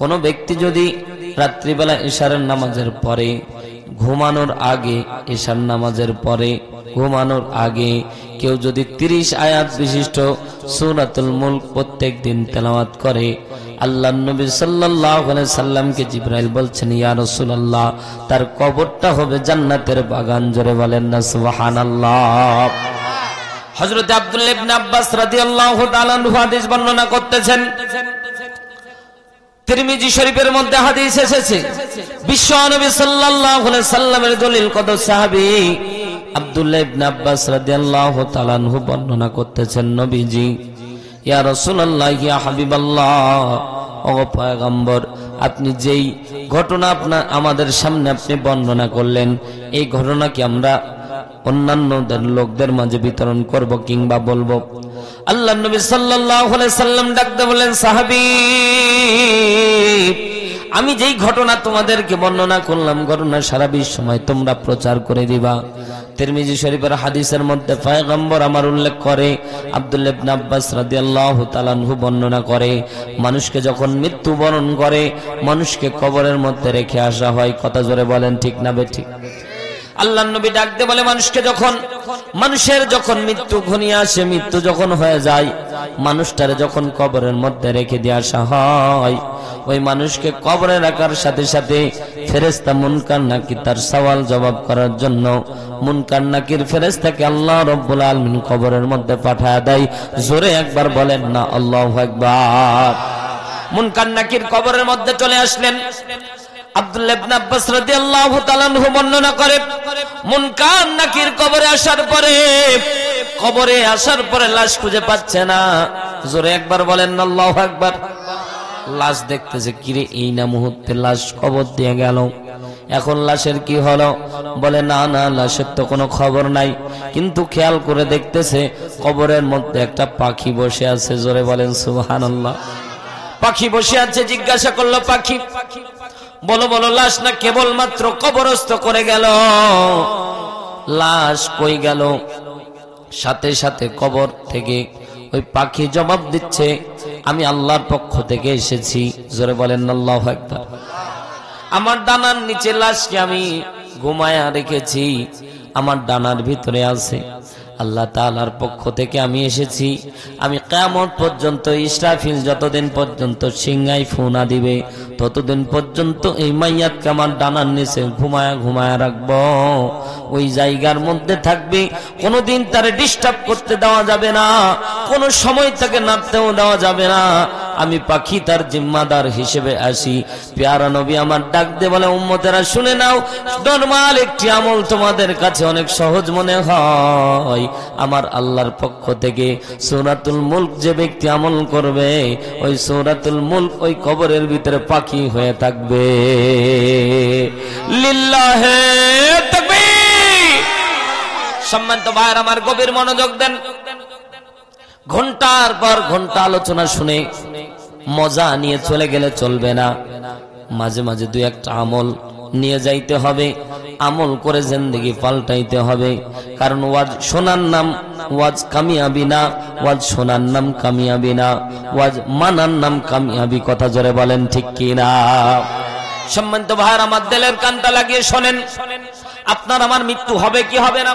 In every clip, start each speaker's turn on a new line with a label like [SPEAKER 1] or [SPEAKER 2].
[SPEAKER 1] কোনো ব্যক্তি যদি রাত্রিবেলা ইশারের নামাজের পরে ঘুমানোর আগে, ইশার নামাজের পরে ঘুমানোর আগে কেউ যদি 30 আয়াত বিশিষ্ট সূরাতুল মুলক প্রত্যেক দিন তেলাওয়াত করে, আল্লাহর নবী সাল্লাল্লাহু আলাইহি সাল্লামকে জিবরাইল বলছেন, ইয়া রাসূলুল্লাহ, তার কবরটা হবে জান্নাতের বাগান। জোরে বলেন না সুবহানাল্লাহ। হযরত আব্দুল্লাহ ইবনে আব্বাস রাদিয়াল্লাহু তাআলা আনহু হাদিস বর্ণনা করতেছেন, তিরমিজি শরীফের মধ্যে হাদিস এসেছে, বিশ্ব নবী সাল্লাল্লাহু আলাইহি সাল্লামের দলিল কত সাহাবী আব্দুল্লাহ ইবনে আব্বাস রাদিয়াল্লাহু তাআলা আনহু বর্ণনা করতেছেন, নবীজি, ইয়া রাসূলুল্লাহ, ইয়া হাবিবাল্লাহ, ও পয়গম্বর, আপনি যেই ঘটনা আমাদের সামনে আপনি বর্ণনা করলেন, এই ঘটনা কি আমরা অন্যান্য লোকদের মাঝে বিতরণ করব কিংবা বলবো? আল্লাহর নবী সাল্লাল্লাহু আলাইহি সাল্লাম ডাকতে বলেন, সাহাবী, আমি যেই ঘটনা তোমাদেরকে বর্ণনা করলাম, ঘটনা সারা বিশ্বময় তোমরা প্রচার করে দিবা। তিরমিজি শরীফের হাদিসের মধ্যে পয়গম্বর আমার উল্লেখ করে, আব্দুল্লাহ ইবনে আব্বাস রাদিয়াল্লাহু তাআলা আনহু বর্ণনা করে, মানুষকে যখন মৃত্যুবরণ করে মানুষকে কবরের মধ্যে রেখে আসা হয়। কথা জোরে বলেন ঠিক না বেঠিক? আল্লাহর নবী ডাকতে বলে, মানুষের যখন মৃত্যু ঘনিয়ে আসে, মৃত্যু যখন হয়ে যায়, মানুষটারে যখন কবরের মধ্যে রেখে দিয়ে আসা হয়, ওই মানুষকে কবরে রাখার সাথে সাথে ফেরেশতা মুনকার নাকির তার সওয়াল জবাব করার জন্য মুনকার নাকির ফেরেশতাকে আল্লাহ রাব্বুল আলামিন কবরের মধ্যে পাঠায় দেয়। জোরে একবার বলেন না আল্লাহু আকবার। মুনকার নাকির কবরের মধ্যে চলে আসলেন। আব্দুল্লাহ ইবনে আব্বাস রাদিয়াল্লাহু তাআলা আনহু বর্ণনা করে, মুনকার নাকির কবরে আসার পরে লাশ খুঁজে পাচ্ছে না। জোরে একবার বলেন না আল্লাহু আকবার। লাশ দেখতেছে, কিরে এই না মুহূর্তে লাশ কবর দিয়ে গেল, এখন লাশের কি হলো? বলে, না লাশের তো কোনো খবর নাই, কিন্তু খেয়াল করে দেখতেছে কবরের মধ্যে একটা পাখি বসে আছে। জোরে বলেন সুবহানাল্লাহ। পাখি বসে আছে। জিজ্ঞাসা করলো, পাখি বলো লাশ না কেবলমাত্র কবরস্থ করে গেল? লাশ কই গেল? সাথে সাথে কবর থেকে ওই পাখি জবাব দিচ্ছে, আমি আল্লাহর পক্ষ থেকে এসেছি। জোরে বলেন আল্লাহু আকবার। আমার ডানার নিচে লাশকে আমি ঘুমায়া রেখেছি, আমার ডানার ভিতরে আছে। আল্লাহ তাআলার পক্ষ থেকে আমি এসেছি। আমি কিয়ামত পর্যন্ত, ইসরাফিল যতদিন পর্যন্ত সিংহায় ফু না দিবে ততদিন পর্যন্ত এই মাইয়াতকে আমার ডানার নিচে ঘুমায়া রাখবো। ওই জায়গার মধ্যে থাকবে, কোনোদিন তারে ডিস্টার্ব করতে দেওয়া যাবে না, কোনো সময় তাকে নামতেও দেওয়া যাবে না। আমি পাখি তার জিম্মাদার হিসেবে আসি। প্যারা নবী আমার ডাক দিয়ে বলে, উম্মতেরা শুনে নাও, নরমাল একটি আমল তোমাদের কাছে অনেক সহজ মনে হয়, আমার আল্লাহর পক্ষ থেকে সূরাতুল মুলক যে ব্যক্তি আমল করবে, ওই সূরাতুল মুলক ওই কবরের ভিতরে পাখি হয়ে থাকবে। লিল্লাহে তাকবীর। সম্মানিত ভাইরা আমার, গভীর মনোযোগ দেন। ঘন্টার পর ঘন্টা আলোচনা শুনে মজা নিয়ে চলে গেলে চলবে না। মাঝে মাঝে দুই একটা আমল নিয়ে যাইতে হবে, আমল করে জিন্দেগি পাল্টাইতে হবে। কারণ ওয়াজ শোনার নাম ওয়াজ কামিয়াবি না, ওয়াজ শোনার নাম কামিয়াবি না, ওয়াজ মানার নাম কামিয়াবি। কথা জোরে বলেন ঠিক কি না? সম্মানিত ভাইরা আমার, দিলের কানটা লাগিয়ে শোনেন, আপনার আমার মৃত্যু হবে কি হবে না?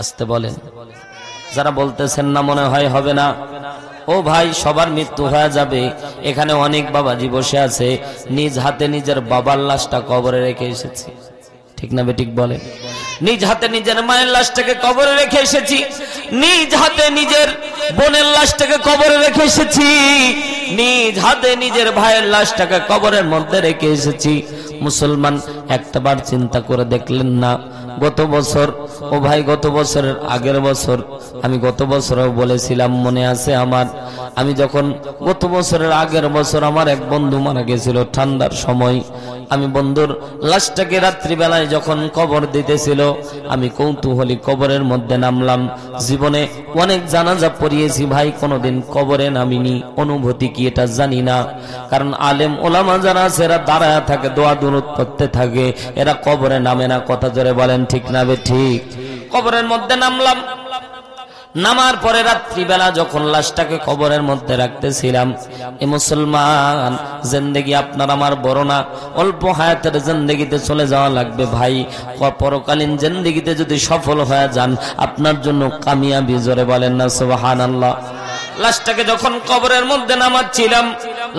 [SPEAKER 1] আস্তে বলেন। যারা বলতেছেন না মনে হয় হবে না, ও ভাই, সবার মৃত্যু হয়ে যাবে। এখানে অনেক বাবাজি বসে আছে, নিজ হাতে নিজের বাবার লাশটা কবরে রেখে এসেছি। ঠিক না বেঠিক বলে? নিজ হাতে নিজের মায়ের লাশটাকে কবরে রেখে এসেছি, নিজ হাতে নিজের বোনের লাশটাকে কবরে রেখে এসেছি, নিজ হাতে নিজের ভাইয়ের লাশটাকে কবরের মধ্যে রেখে এসেছি। মুসলমান, একটাবার চিন্তা করে দেখলেন না? গত বছর, ও ভাই, গত বছরের আগের বছর, আমি গত বছরও বলেছিলাম, মনে আছে আমার, আমি যখন গত বছরের আগের বছর আমার এক বন্ধু মারা গেছিল ঠান্ডার সময়। আমি বন্ধুর লাশটাকে রাত্রিবেলায় যখন কবর দিতেছিল, আমি কৌতূহলী কবরের মধ্যে নামলাম। জীবনে অনেক জানাজা পড়িয়েছি ভাই, কোনোদিন কবরে নামিনি। অনুভূতি কি এটা জানি না, কারণ আলেম ওলামা যারা আছে এরা দাঁড়ায় থাকে, দোয়া দুরূদ করতে থাকে, এরা কবরে নামে না। কথা জোরে বলেন ঠিক না বে ঠিক? কবরের মধ্যে নামলাম, নামার পরে রাত্রিবেলা যখন লাশটাকে কবরের মধ্যে রাখতেছিলাম, এ মুসলমান, জিন্দেগি আপনার আমার বড় না, অল্প হায়াতের জিন্দেগিতে চলে যাওয়া লাগবে ভাই। পরকালীন জিন্দেগিতে যদি সফল হয়ে যান, আপনার জন্য কামিয়াবি। জোরে বলেন না সুবহানাল্লাহ। লাশটাকে যখন কবরের মধ্যে নামাচ্ছিলাম,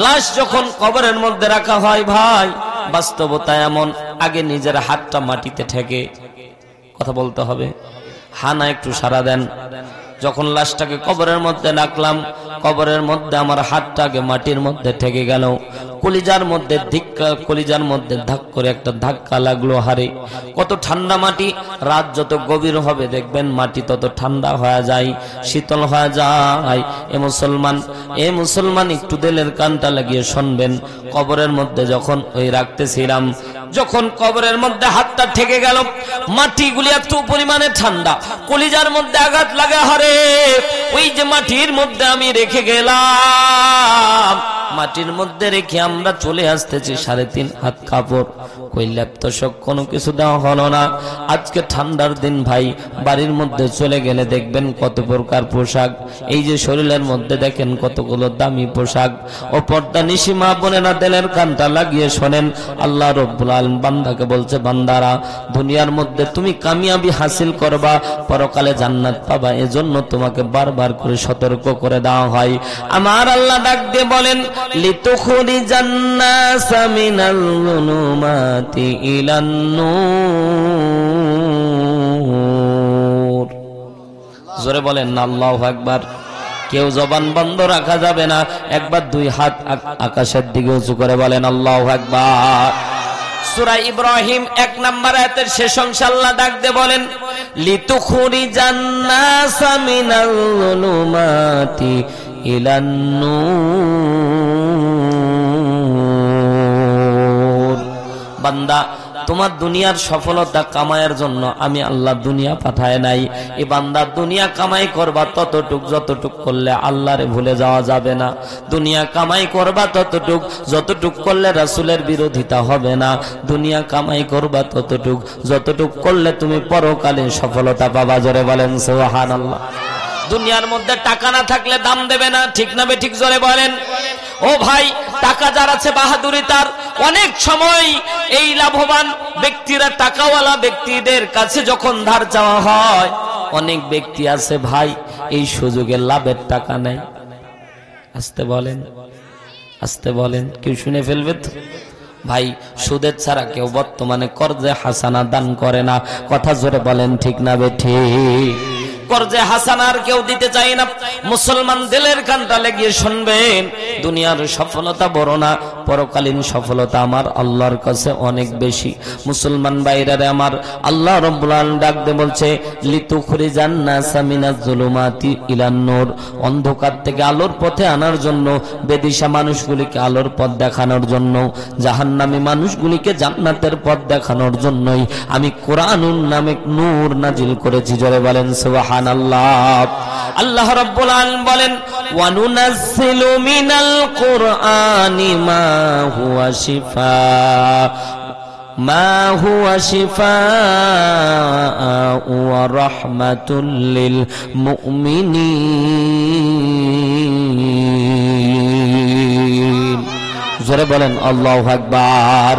[SPEAKER 1] লাশ যখন কবরের মধ্যে রাখা হয় ভাই, বাস্তবতা এমন, আগে নিজের হাতটা মাটিতে ঠেকে, কথা বলতে হবে, হানা একটু সারা দেন। যখন লাশটাকে কবরের মধ্যে রাখলাম, কবরের মধ্যে আমার হাতটা আগে মাটির মধ্যে ঠেকে গেল, কলিজার মধ্যে ধাক করে একটা ধাক্কা লাগলো। হারে কত ঠান্ডা মাটি, রাত যত গভীর হবে দেখবেন মাটি তত ঠান্ডা হয়ে যায়, শীতল হয়ে যায়। এ মুসলমান একটু দিলের কানটা লাগিয়ে শুনবেন। কবরের মধ্যে যখন ওই রাখতেছিলাম, যখন কবরের মধ্যে হাতটা ঠেকে গেল, মাটিগুলি এত পরিমাণে ঠান্ডা, কলিজার মধ্যে আঘাত লাগে। হারে ওই যে মাটির মধ্যে আমি রেখে গেলাম, মাটির মধ্যে রেখে আমরা চলে আসতেছি 3.5 হাত কাপড়, কই ল্যাপটপ কোনো কিছু দেওয়া হলো না। আজকে ঠান্ডার দিন ভাই, বাড়ির মধ্যে চলে গেলে দেখবেন কত প্রকার পোশাক, এই যে শরীরের মধ্যে দেখেন কতগুলো দামি পোশাক। ও পর্দা নিশি মা বোনেরা, দিলের কানটা লাগিয়ে শোনেন, আল্লাহ রব্বুল আলামিন বান্দাকে বলছে, বান্দারা দুনিয়ার মধ্যে তুমি কামিয়াবি হাসিল করবা, পরকালে জান্নাত পাবা, এজন্য তোমাকে বারবার করে সতর্ক করে দেওয়া হয়। আমার আল্লাহ ডাক দিয়ে বলেন, লিতুখরিজান নাসা মিনাল যুলুমাতি ইলান নূর। জোরে বলেন না আল্লাহু আকবার। কেউ জবান বন্ধ রাখা যাবে না, একবার 2 হাত আকাশের দিকে উঁচু করে বলেন আল্লাহু আকবার। সূরা ইব্রাহিম 1 নম্বর আয়াতের শেষ অংশে আল্লাহ ডাক দিয়ে বলেন, লিতুখরিজান নাসা মিনাল যুলুমাতি ইলান নূর। বান্দা, তোমার দুনিয়ার সফলতা কামায়ের জন্য আমি আল্লাহ দুনিয়া পাঠায় নাই। এই বান্দা, দুনিয়া কামাই করবা ততটুক যতটুক করলে আল্লাহরে ভুলে যাওয়া যাবে না। দুনিয়া কামাই করবা ততটুক যতটুক করলে রাসূলের বিরোধিতা হবে না। দুনিয়া কামাই করবা ততটুক যতটুক করলে তুমি পরকালে সফলতা পাবা। জোরে বলেন সুবহানাল্লাহ। দুনিয়ার মধ্যে টাকা না থাকলে দাম দেবে না, ঠিক না বে ঠিক? জোরে বলেন। ও ভাই, টাকা যার আছে বাহাদুরি তার। অনেক সময় এই লাভবান ব্যক্তিরা, টাকাওয়ালা ব্যক্তিদের কাছে যখন ধার চাওয়া হয়, অনেক ব্যক্তি আছে ভাই এই সুযোগে লাভের টাকা নেই। আসতে বলেন, আসতে বলেন, কেউ শুনে ফেলবে তো ভাই। সুদের ছাড়া কেউ বর্তমানে কর্জে হাসানা দান করে না, কথা জোরে বলেন, ঠিক না বে ঠিক? কর্জে হাসানার কেউ দিতে চাই না। মুসলমান, দিলের কানটা লাগিয়ে শুনবেন, দুনিয়ার সফলতা বড় না, পরকালীন সফলতা আমার আল্লাহর কাছে অনেক বেশি। মুসলমান ভাইরারে আমার, আল্লাহ রাব্বুল আলামিন ডাক দিয়ে বলছে, লিতুখরিজান নাসা মিনাজ যুলুমাতি ইলান নূর। অন্ধকার থেকে আলোর পথে আনার জন্য, বেদিশা মানুষগুলিকে আলোর পথ দেখানোর জন্য, জাহান্নামী মানুষগুলিকে জান্নাতের পথ দেখানোর জন্যই আমি কোরআনুন নামে নূর নাজিল করেছি। জোরে বলেন সুবহানাল্লাহ। আল্লাহ রাব্বুল আলামিন বলেন, ওয়া নুনাজ্জিলু মিনাল কুরআনি মা হুয়া শিফাআ ওয়া রাহমাতুল লিল মুমিনিন। জোরে বলেন আল্লাহু আকবার।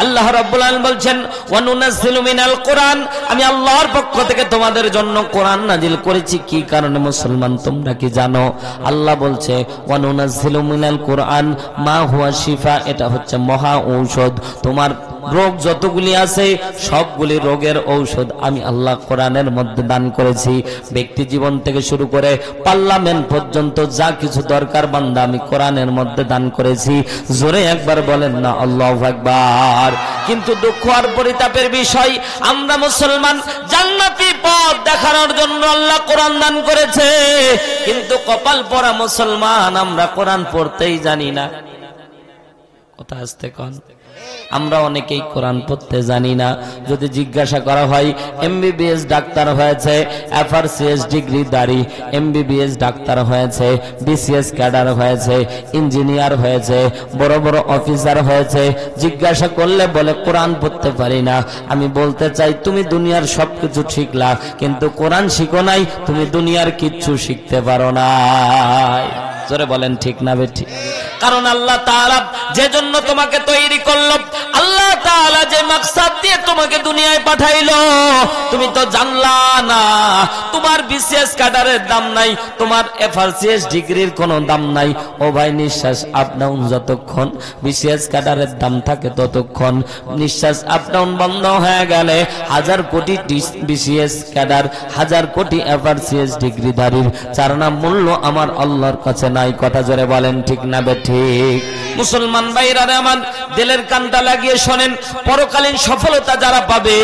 [SPEAKER 1] আল্লাহ রাব্বুল আলামিন বলছেন, ওয়া নুনাজ্জিলু মিনাল কুরআন, আমি আল্লাহর পক্ষ থেকে তোমাদের জন্য কোরআন নাজিল করেছি। কি কারণে মুসলমান, তোমরা কি জানো? আল্লাহ বলছে, ওয়া নুনাজ্জিলু মিনাল কুরআন মা হুয়া শিফা, এটা হচ্ছে মহা ঔষধ। তোমার রোগ যতগুলি আছে সবগুলি রোগের ঔষধ আমি আল্লাহ কোরআনের মধ্যে দান করেছি। ব্যক্তি জীবন থেকে শুরু করে পার্লামেন্ট পর্যন্ত যা কিছু দরকার বান্দা, আমি কোরআনের মধ্যে দান করেছি। জোরে একবার বলেন না আল্লাহু আকবার। কিন্তু দুঃখ আর পরিতাপের বিষয়, আমরা মুসলমান জান্নাতি পথ দেখানোর জন্য আল্লাহ কোরআন দান করেছে, কিন্তু কপাল পরা মুসলমান আমরা কোরআন পড়তেই জানি না। কথা আসতে কন। আমরা অনেকেই কোরআন পড়তে জানি না। যদি জিজ্ঞাসা করা হয় এমবিবিএস ডাক্তার হয়েছে, এফআরসিএস ডিগ্রি দাঁড়ি, এমবিবিএস ডাক্তার হয়েছে, বিসিএস ক্যাডার হয়েছে, ইঞ্জিনিয়ার হয়েছে, বড় বড় অফিসার হয়েছে, জিজ্ঞাসা করলে বলে কোরআন পড়তে পারি না। আমি বলতে চাই তুমি দুনিয়ার সবকিছু শিখলা, কিন্তু কোরআন শিখো নাই, তুমি দুনিয়ার কিচ্ছু শিখতে পারো না। জোরে বলেন ঠিক না বেঠিক? কারণ আল্লাহ তাআলা যে জন্য তোমাকে তৈরি করলো, আল্লাহ তাআলা যে মাকসাদ দিয়ে তোমাকে দুনিয়ায় পাঠাইলো, তুমি তো জানলা না। তোমার বিসিএস ক্যাডারের দাম নাই, তোমার এফআরসিএস ডিগ্রির কোনো দাম নাই। ও ভাই, নিঃশ্বাস আপ ডাউন যতক্ষণ বিসিএস ক্যাডারের দাম থাকে ততক্ষণ। নিঃশ্বাস আপ ডাউন বন্ধ হয়ে গেলে 1000 কোটি বিসিএস ক্যাডার, 1000 কোটি এফআরসিএস ডিগ্রিধারীর চারনা মূল্য আমার আল্লাহর কাছে নাই। কথা জোরে বলেন ঠিক না বেঠিক? মুসলমান ভাইরা আমার দিলের কানটা লাগিয়ে শোনেন, পরকালীন সফলতা যারা পাবে,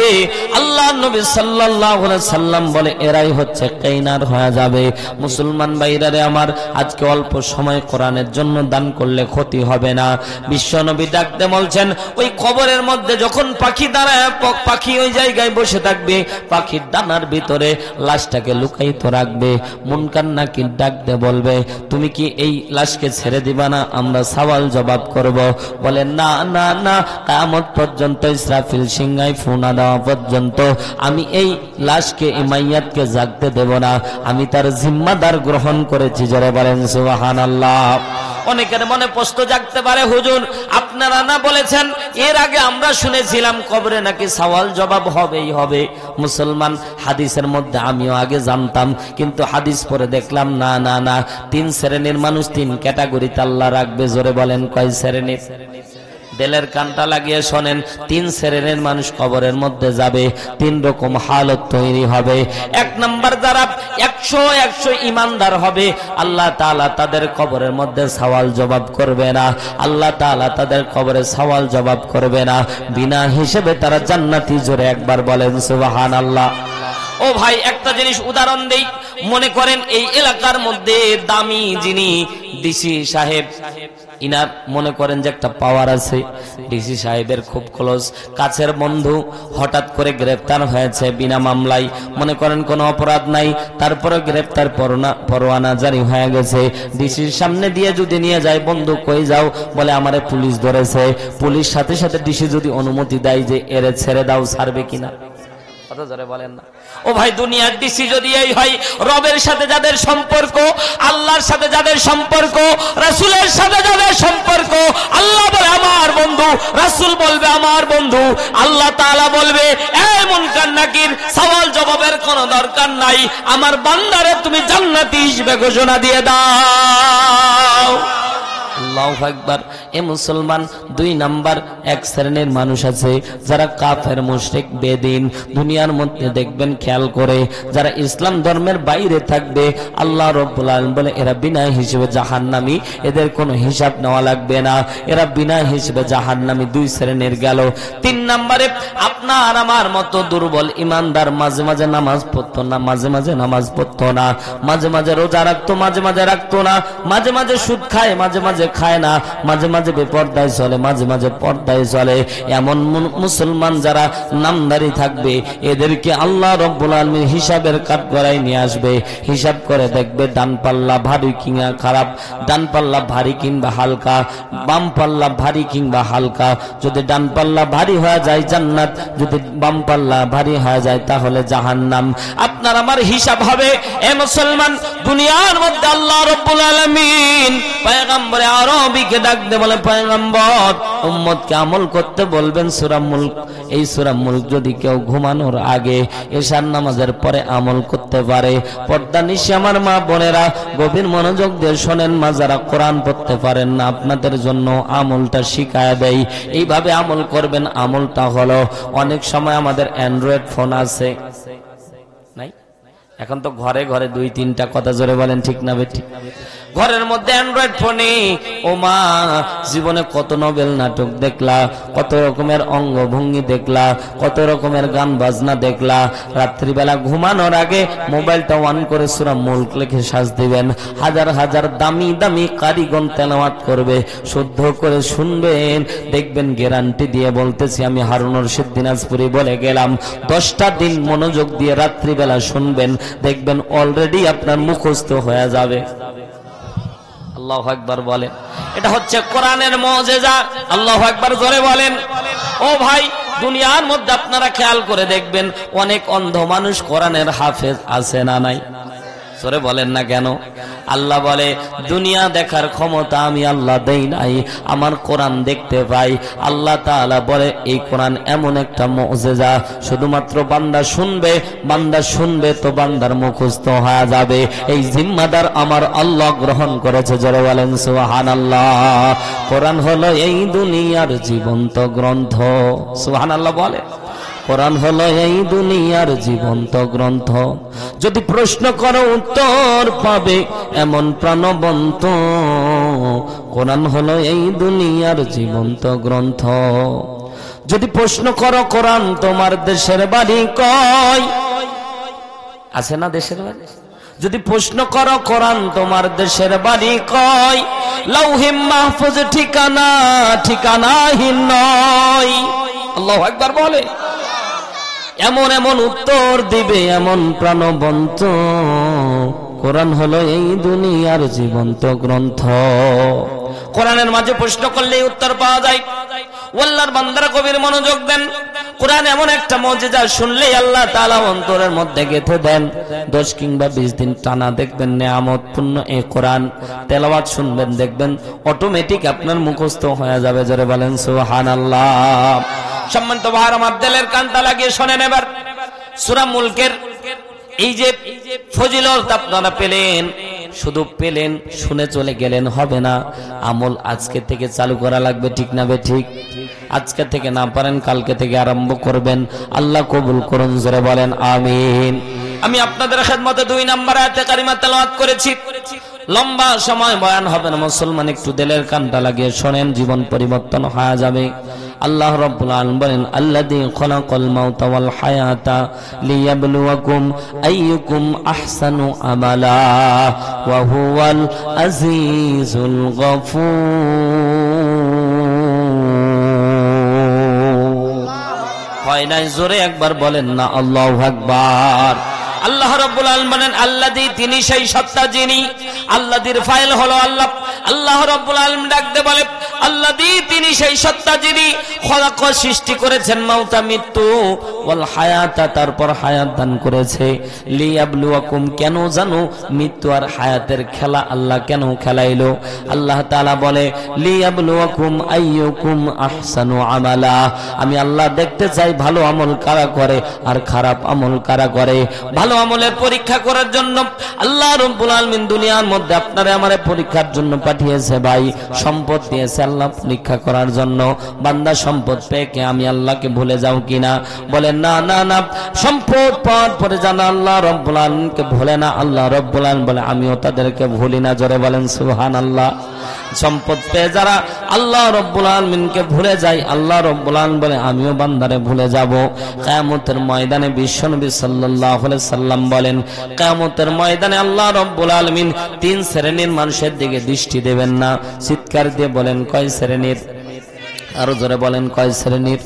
[SPEAKER 1] আল্লাহ নবী সাল্লাল্লাহু আলাইহি সাল্লাম বলে এরাই হচ্ছে কেইনার হয়ে যাবে। মুসলমান ভাইরা আমার, আজকে অল্প সময় কোরআনের জন্য দান করলে ক্ষতি হবে না। বিশ্ব নবী ডাকতে বলছেন, ওই কবরের মধ্যে যখন পাখি দাঁড়ায়, পাখি ওই জায়গায় বসে থাকবে, পাখির দানার ভিতরে লাশটাকে লুকায়িত রাখবে। মুনকার নাকির ডাকতে বলবে, তুমি কি এই লাশকে ছেড়ে দিবা না? আমরা সওয়াল জবাব করব। বলে না না না, কিয়ামত পর্যন্ত, ইসরাফিল সিংহায় ফুনা দেওয়া পর্যন্ত আমি এই লাশকে, এই মাইয়াতকে জাগতে দেব না। আমি তার জিম্মাদার গ্রহণ করেছি। জোরে বলেন সুবহানাল্লাহ। অনেকের মনে প্রশ্ন জাগতে পারে, হুজুর আপনারা না বলেছেন, এর আগে আমরা শুনেছিলাম কবরে নাকি সওয়াল জবাব হবেই হবে। মুসলমান, হাদিসের মধ্যে আমিও আগে জানতাম, কিন্তু হাদিস পরে দেখলাম না না না, 3 শ্রেণীর মানুষ, 3 ক্যাটাগরিতে আল্লাহ রাখবে। জোরে বলেন কয় শ্রেণীর? দিলের কানটা লাগিয়ে শোনেন, 3 শ্রেণীর মানুষ কবরের মধ্যে যাবে, 3 রকম হালত তৈরি হবে। 1 নাম্বার, যারা 100 ইমানদার হবে, আল্লাহ তাআলা তাদের কবরের মধ্যে সওয়াল জবাব করবে না। আল্লাহ তাআলা তাদের কবরে সওয়াল জবাব করবে না, বিনা হিসেবে তারা জান্নাতি। জোরে একবার বলেন সুবহানাল্লাহ। ও ভাই, একটা জিনিস উদাহরণ দেই। মনে করেন এই এলাকার মধ্যে দামি যিনি ডিসি সাহেব, ইনার মনে করেন যে একটা পাওয়ার আছে, ডিসি সাহেবের খুব ক্লোজ কাছের বন্ধু, হঠাৎ করে গ্রেফতার হয়েছে বিনা মামলায়। মনে করেন কোনো অপরাধ নাই, তারপরে গ্রেফতার পরোয়ানা জারি হয়ে গেছে। ডিসির সামনে দিয়ে যদি নিয়ে যায়, বন্ধু কই যাও? বলে আমারে পুলিশ ধরেছে। পুলিশ সাথে সাথে ডিসি যদি অনুমতি দেয় যে এরে ছেড়ে দাও, ছাড়বে কিনা? কথা জোরে বলেন না। ও ভাই, দুনিয়ার ডিসি যদি এই হয়, রবের সাথে যাদের সম্পর্ক, আল্লাহর সাথে যাদের সম্পর্ক, রাসূলের সাথে যাদের সম্পর্ক, আল্লাহ বলে আমার বন্ধু, রাসূল বলবে আমার বন্ধু, আল্লাহ তাআলা বলবে এই মুনকার নাকির সওয়াল জবাবের কোনো দরকার নাই, আমার বান্দারে তুমি জান্নাতি হিসেবে ঘোষণা দিয়ে দাও। আল্লাহু আকবার। এ মুসলমান, 2 নাম্বার 1 শ্রেণীর মানুষ আছে যারা কাফের, মুশরিক, বেদিন। দুনিয়ার মধ্যে দেখবেন, খেয়াল করে, যারা ইসলাম ধর্মের বাইরে থাকবে, আল্লাহ রাব্বুল আলামিন বলে এরা বিনা হিসেবে জাহান্নামী, এদের কোনো হিসাব নেওয়া লাগবে না, এরা বিনা হিসেবে জাহান্নামী। 2 শ্রেণীর গেল। 3 নম্বরে, আপনার আমার মতো দুর্বল ইমানদার, মাঝে মাঝে নামাজ পড়তো না, মাঝে মাঝে নামাজ পড়তো না, মাঝে মাঝে রোজা রাখতো, মাঝে মাঝে রাখতো না, মাঝে মাঝে সুদ খায়, মাঝে মাঝে খায় না, মাঝে মাঝে বেপরদায় চলে, মাঝে মাঝে পর্দায় চলে। এমন মুসলমান যারা নামদারি থাকবে, এদেরকে আল্লাহ রাব্বুল আলামিন হিসাবের কাঠগড়ায় নিয়ে আসবে। হিসাব করে দেখবে ডান পাল্লা ভারী কিংবা খারাপ, ডান পাল্লা ভারী কিংবা হালকা, বাম পাল্লা ভারী কিংবা হালকা। যদি ডান পাল্লা ভারী হয়ে যায় জান্নাত, যদি বাম পাল্লা ভারী হয়ে যায় তাহলে জাহান্নাম। আপনার আমার হিসাব হবে। এ মুসলমান, দুনিয়ার মধ্যে আল্লাহ রাব্বুল আলামিন পয়গম্বরে আরবিকে ডাকতে বলে, পয়গম্বর উম্মতকে আমল করতে বলবেন সূরা মুলক। এই সূরা মুলক যদি কেউ ঘুমানোর আগে, এশার নামাজের পরে আমল করতে পারে, পর্দা নিশি আমার মা বোনেরা গভীর মনোযোগ দিয়ে শোনেন, মা যারা কোরআন পড়তে পারেন না, আপনাদের জন্য আমলটা শিখায় দেয়। এইভাবে আমল করবেন। আমলটা হলো, অনেক সময় আমাদের অ্যান্ড্রয়েড ফোন আছে নাই? এখন তো ঘরে ঘরে 2-3টা। কথা জোরে বলেন ঠিক না বেঠিক? ঘরের মধ্যে অ্যান্ড্রয়েড ফোনে ও মা জীবনে কত নোবেল নাটক দেখলা, কত রকমের অঙ্গভঙ্গি দেখলা, কত রকমের গান বাজনা দেখলা। রাত্রিবেলা ঘুমানোর আগে মোবাইলটা অন করে সূরা মুলক লিখে সাজ দিবেন, হাজার হাজার দামি দামি কারিগণ তেলাওয়াত করবে, শুদ্ধ করে শুনবেন, দেখবেন গ্যারান্টি দিয়ে বলতেছি আমি হারুন রশিদ দিনাজপুরি বলে গেলাম, 10টা দিন মনোযোগ দিয়ে রাত্রিবেলা শুনবেন, দেখবেন অলরেডি আপনার মুখস্থ হয়ে যাবে। আল্লাহু আকবার বলেন। এটা হচ্ছে কোরআনের মুজিজা। আল্লাহু আকবার জোরে বলেন। ও ভাই, দুনিয়ার মধ্যে আপনারা খেয়াল করে দেখবেন অনেক অন্ধ মানুষ কোরআনের হাফেজ আছে না নাই? জোরে বলেন না কেন? আল্লাহ বলে দুনিয়া দেখার ক্ষমতা আমি আল্লাহ দেই নাই, আমার কোরআন দেখতে পাই। আল্লাহ তাআলা বলে এই কোরআন এমন একটা মুজিজা, শুধুমাত্র বান্দা শুনবে তো বান্দার মুখস্থ হয়ে যাবে। এই জিম্মাদার আমার আল্লাহ গ্রহণ করেছে। জোরে বলেন সুবহানাল্লাহ। কোরআন হলো এই দুনিয়ার জীবন্ত গ্রন্থ। সুবহানাল্লাহ বলে। কোরআন হলো এই দুনিয়ার জীবন্ত গ্রন্থ। যদি প্রশ্ন করো উত্তর পাবে এমন প্রাণবন্ত। কোরআন হলো এই দুনিয়ার জীবন্ত গ্রন্থ। যদি প্রশ্ন করো কোরআন তোমার দেশের বাড়ি কয়, আছে না দেশের বাড়ি? যদি প্রশ্ন করো কোরআন তোমার দেশের বাড়ি কয়, লাউহে মাহফুজ ঠিকানাহীন নয়। আল্লাহু আকবার বলে। এমন এমন উত্তর দিবে এমন প্রাণবন্ত। কোরআন হলো এই দুনিয়ার জীবন্ত গ্রন্থ। কোরআনের মাঝে প্রশ্ন করলে উত্তর পাওয়া যায়। আল্লাহর বান্দারা গভীর মনোযোগ দেন। কোরআন এমন একটা মুজিজা, শুনলেই আল্লাহ তাআলা অন্তরের মধ্যে গেঁথে দেন। 10 কিংবা 20 দিন টানা দেখবেন নেয়ামতপূর্ণ এই কোরআন তেলাওয়াত শুনবেন, দেখবেন অটোমেটিক আপনার মুখস্থ হয়ে যাবে। জোরে বলেন সুবহানাল্লাহ। সম্মানিত ভাইরা, আমার দিলের কানটা লাগিয়ে শোনেন এবার। সূরা মুলকের এই যে ফজিলত আপনারা পেলেন, শুধু পেলেন শুনে চলে গেলেন হবে না, আমল আজকে থেকে চালু করা লাগবে। ঠিক না বে ঠিক? আজকে থেকে না পারেন কালকে থেকে আরম্ভ করবেন। আল্লাহ কবুল করুন। জোরে বলেন আমিন। আমি আপনাদের খেদমতে 2 নম্বর আয়াতে কারিমা তেলাওয়াত করেছি। লম্বা সময় বয়ান হবে না, মুসলমান একটু দিলের কানটা লাগিয়ে শোনেন, জীবন পরিবর্তন হয়ে যাবে। আল্লাহ রাব্বুল আলামিন বলেন, আল্লাযী খালাকাল মাউতা ওয়াল হায়াতা লিয়াবলুয়াকুম আইয়ুকুম আহসানু আমালা ওয়া হুয়াল আজিজুল গফুর। হয় নাই? জোরে একবার বলেন না আল্লাহু আকবার। আল্লাহ রাব্বুল আলামিন বলেন আল্লাযী, তিনি সেই সত্তা যিনি। আল্লাযীর ফাইল হলো আল্লাহ। আল্লাহ রাব্বুল আলামিন ডাকতে বলে আল্লাযী, তিনি সেই সত্তা যিনি খলাক, সৃষ্টি করেছেন, মাউতা মৃত্যু, ওয়াল হায়াতা, তারপর হায়াত দান করেছে, লিয়াবলুয়াকুম, কেন জানো? মৃত্যু আর হায়াতের খেলা আল্লাহ কেন খেলাইলো? আল্লাহ তাআলা বলে লিয়াবলুয়াকুম আইয়ুকুম আহসানু আমালা। আমি আল্লাহ দেখতে চাই ভালো আমল কারা করে আর খারাপ আমল কারা করে। ভালো আমলের পরীক্ষা করার জন্য আল্লাহ রাব্বুল আলামিন দুনিয়ার মধ্যে আপনারে আমারে পরীক্ষার জন্য পাঠিয়েছে। ভাই, সম্পদ দিয়েছে আল্লাহ পরীক্ষা করার জন্য। বান্দা সম্পদ পেয়ে কে আমি আল্লাহকে ভুলে যাও কিনা? বলেন না না না, সম্পদ পাওয়ার পরে জানা আল্লাহ রাব্বুল আলামিনকে ভুলে না। আল্লাহ রাব্বুল আলামিন বলে আমিও তাদেরকে ভুলি না। জোরে বলেন সুবহানাল্লাহ। সম্পদ পেয়ে যারা আল্লাহ রাব্বুল আলামিনকে ভুলে যায়, আল্লাহ রাব্বুল আলামিন বলে আমিও বান্দারে ভুলে যাব। কিয়ামতের ময়দানে বিশ্বনবী সাল্লাল্লাহু আলাইহি সাল্লাম বলেন, কিয়ামতের ময়দানে আল্লাহ রাব্বুল আলামিন 3 শ্রেণীর মানুষের দিকে দৃষ্টি দেবেন না। চিৎকার দিয়ে বলেন কয় শ্রেণীর? আরো জোরে বলেন কয় শ্রেণীর?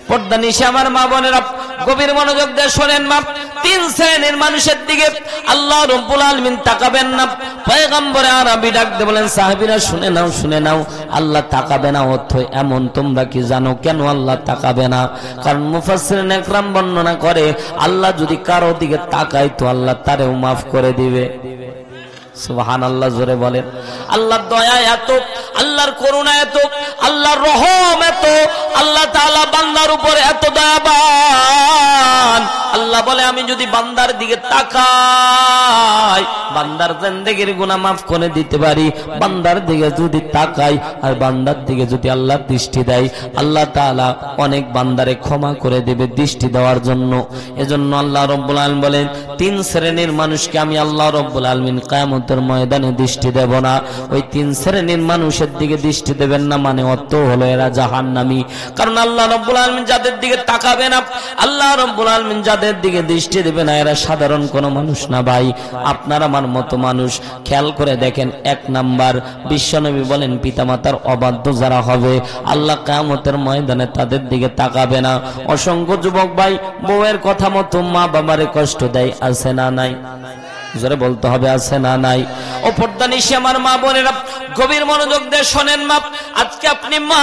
[SPEAKER 1] পর্দা নিশে আমার মা বোনেরা গভীর মনোযোগ দিয়ে শোনেন। মা, 3 শ্রেণীর মানুষের দিকে আল্লাহ রাব্বুল আলামিন তাকাবেন না। পয়গম্বর আরবি ডাক দিয়ে বলেন, সাহাবীরা শুনে নাও শুনে নাও, আল্লাহ তাকাবে না অর্থ এমন তোমরা কি জানো কেন আল্লাহ তাকাবে না? কারণ মুফাসসিরিন একরাম বর্ণনা করে আল্লাহ যদি কারো দিকে তাকায় তো আল্লাহ তারেও মাফ করে দিবে। সুবহানাল্লাহ। জোরে বলেন। আল্লাহর দয়া এত, আল্লাহর করুণা এত, আল্লাহর রহম এত, আল্লাহ তাআলা বান্দার উপরে এত দয়াবান। আল্লাহ আল্লাহ বলে আমি যদি বান্দার দিকে তাকাই বান্দার জিন্দেগির গুনাহ মাফ করে দিতে পারি। বান্দার দিকে যদি তাকাই আর বান্দার দিকে যদি আল্লাহ দৃষ্টি দেয় আল্লাহ তাআলা অনেক বান্দারে ক্ষমা করে দেবে দৃষ্টি দেওয়ার জন্য। এজন্য আল্লাহ রাব্বুল আলামিন বলেন তিন শ্রেণীর মানুষকে আমি আল্লাহ রাব্বুল আলামিন কিয়ামতের ময়দানে দৃষ্টি দেব না। ওই তিন শ্রেণীর মানুষের দিকে দৃষ্টি দেবেন না মানে অর্থ হলো এরা জাহান্নামী। কারণ আল্লাহ রাব্বুল আলামিন যাদের দিকে তাকাবে না, আল্লাহ রাব্বুল আলামিন যাদের দিকে দৃষ্টি দেবে না এরা সাধারণ কোনো মানুষ না ভাই, আপনার আমার মতো মানুষ। খেয়াল করে দেখেন, এক নাম্বার বিশ্বনবী বলেন পিতামাতার অবাধ্য যারা হবে আল্লাহ কিয়ামতের ময়দানে তাদের দিকে তাকাবে না। অসংখ্য যুবক ভাই বউয়ের কথা মতো মা বাবারে কষ্ট দেয়, আছে না নাই? জোরে বলতে হবে, আছে না নাই? ও পর্দানিশী আমার মা বোনেরা গভীর মনোযোগ দিয়ে শোনেন মা, আজকে আপনি মা,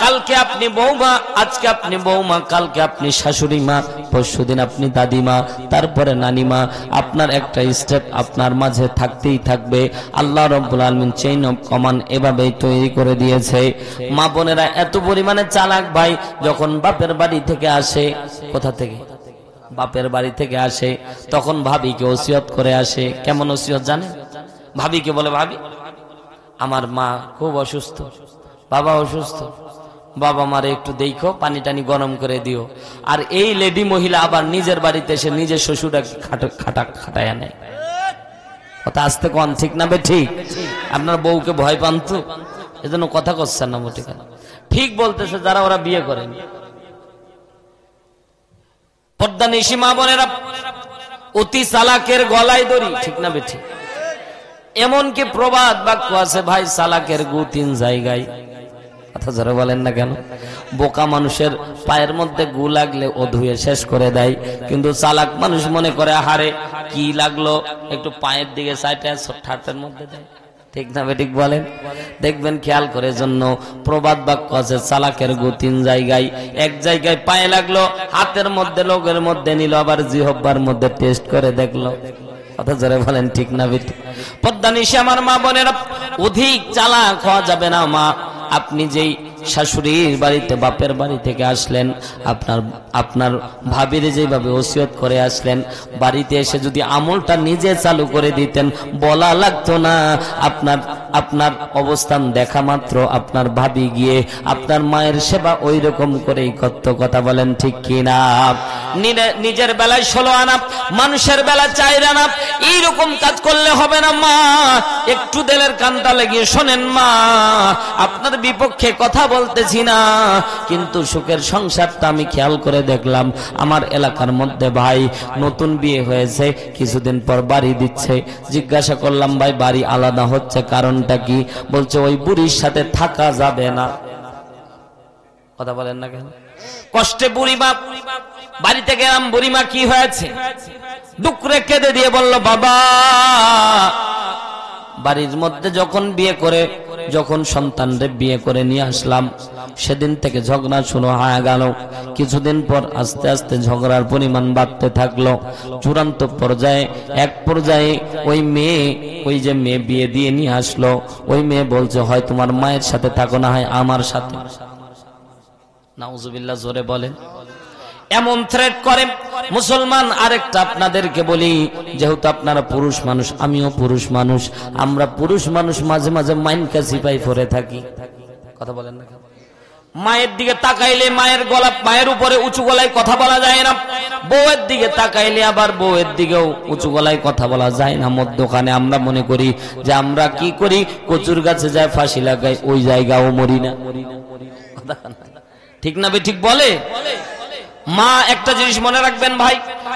[SPEAKER 1] কালকে আপনি বৌমা, আজকে আপনি বৌমা, কালকে আপনি শাশুড়ি মা, পরশুদিন আপনি দাদিমা, তারপরে নানিমা। আপনার একটা স্টেপ আপনার মাঝে থাকতেই থাকবে। আল্লাহ রাব্বুল আলামিন চেইন অফ কমান্ড এভাবেই তৈরি করে দিয়েছে। মা বোনেরা এত পরিমাণে চালাক ভাই, যখন বাপের বাড়ি থেকে আসে, কোথা থেকে? বাপের বাড়ি থেকে আসে, তখন ভাবিকে ওসিয়ত করে আসে। কেমন ওসিয়ত জানেন? ভাবিকে বলে, ভাবি আমার মা খুব অসুস্থ, বাবা অসুস্থ, বাবা মারে একটু দেখো, পানি টানি গরম করে দিও। আর এই লেডি মহিলা আবার নিজের বাড়িতে এসে নিজের শ্বশুরকে খাটায় নেয়। কথা আসতে কোন ঠিক না বে ঠিক? আপনার বউকে ভয় পান তো, এজন্য কথা করছেন না মোটে। ঠিক বলতেছে যারা ওরা বিয়ে করেনি। পর্দানিশী মা বোনেরা অতি চালাকের গলায় দড়ি, ঠিক না বেঠিক? এমনকি প্রবাদ বাক্য আছে ভাই, চালাকের গু তিন জায়গায়। কথা যারা বলেন না কেন? বোকা মানুষের পায়ের মধ্যে গু লাগলে ও ধুয়ে শেষ করে দেয়, কিন্তু চালাক মানুষ মনে করে হারে কি লাগলো একটু পায়ের দিকে সাইটে ঠাটের মধ্যে দেয়, ঠিক না বেঠিক বলেন? দেখবেন খেয়াল করে, জন্য প্রবাদ বাক্য আছে চালাকের গু তিন জায়গায়। এক জায়গায় পায়ে লাগলো, হাতের মধ্যে লোকের মধ্যে নিল, আবার জিহ্বার মধ্যে টেস্ট করে দেখলো। কথা জোরে বলেন, ঠিক না বেঠিক? পর্দানিশী আমার মা বোনেরা অধিক চালাক হওয়া যাবে না। মা, আপনি যেই শাশুড়ির বাড়িতে বাপের বাড়ি থেকে আসলেন, আপনার ভাবির যেভাবে ওসিয়ত করে আসলেন, বাড়িতে এসে যদি আমলটা নিজে চালু করে দিতেন, বলা লাগতো না। আপনার অবস্থান দেখা মাত্র আপনার ভাবি গিয়ে আপনার মায়ের সেবা ওই রকম করেই করত। কথা বলেন ঠিক কিনা? নিজের বেলায় 16 আনা, মানুষের বেলা 4 আনা, এইরকম কাজ করলে হবে না। মা, একটু দিলের কানটা লাগিয়ে শোনেন মা, আপনার বিপক্ষে কথা বলতেছি না, কিন্তু সুখের সংসারটা আমি খেয়াল করে দেখলাম আমার এলাকার মধ্যে ভাই নতুন বিয়ে হয়েছে, কিছুদিন পর বাড়ি দিচ্ছে। জিজ্ঞাসা করলাম ভাই বাড়ি আলাদা হচ্ছে কারণটা কি? বলছে ওই বুড়ির সাথে থাকা যাবে না। কথা বলেন না কেন? কষ্টে বুড়িমা বাড়িতে গেলাম, বুড়িমা কি হয়েছে ডুকরে কেঁদে দিয়ে বলল, বাবা বাড়ির মধ্যে যখন সন্তানরে বিয়ে করে নিয়ে আসলাম, সেদিন থেকে ঝগড়া শুরু হয়ে গেল। কিছুদিন পর আস্তে আস্তে ঝগড়ার পরিমাণ বাড়তে থাকলো। চূড়ান্ত পর্যায়ে এক পর্যায়ে ওই যে মেয়ে বিয়ে দিয়ে নিয়ে আসলো, ওই মেয়ে বলছে হয় তোমার মায়ের সাথে থাকো, না হয় আমার সাথে। নাউজুবিল্লাহ, জোরে বলেন। এমন থ্রেট করে মুসলমান। আরেকটা আপনাদেরকে বলি, যেহেতু আপনারা পুরুষ মানুষ, আমিও পুরুষ মানুষ, আমরা পুরুষ মানুষ মাঝে মাঝে মাইন কাছি পাই পরে থাকি। কথা বলেন না? মায়ের দিকে তাকাইলে মায়ের উপরে উঁচু গলায় কথা বলা যায় না, বউয়ের দিকে তাকাইলে আবার বউয়ের দিকেও উঁচু গলায় কথা বলা যায় না। মধ্যখানে আমরা মনে করি যে আমরা কি করি, কচুর গাছে যায় ফাঁসি লাগাই, ওই জায়গাও মরি না। ঠিক না ঠিক বলে? মা, একটা জিনিস মনে রাখবেন ভাই,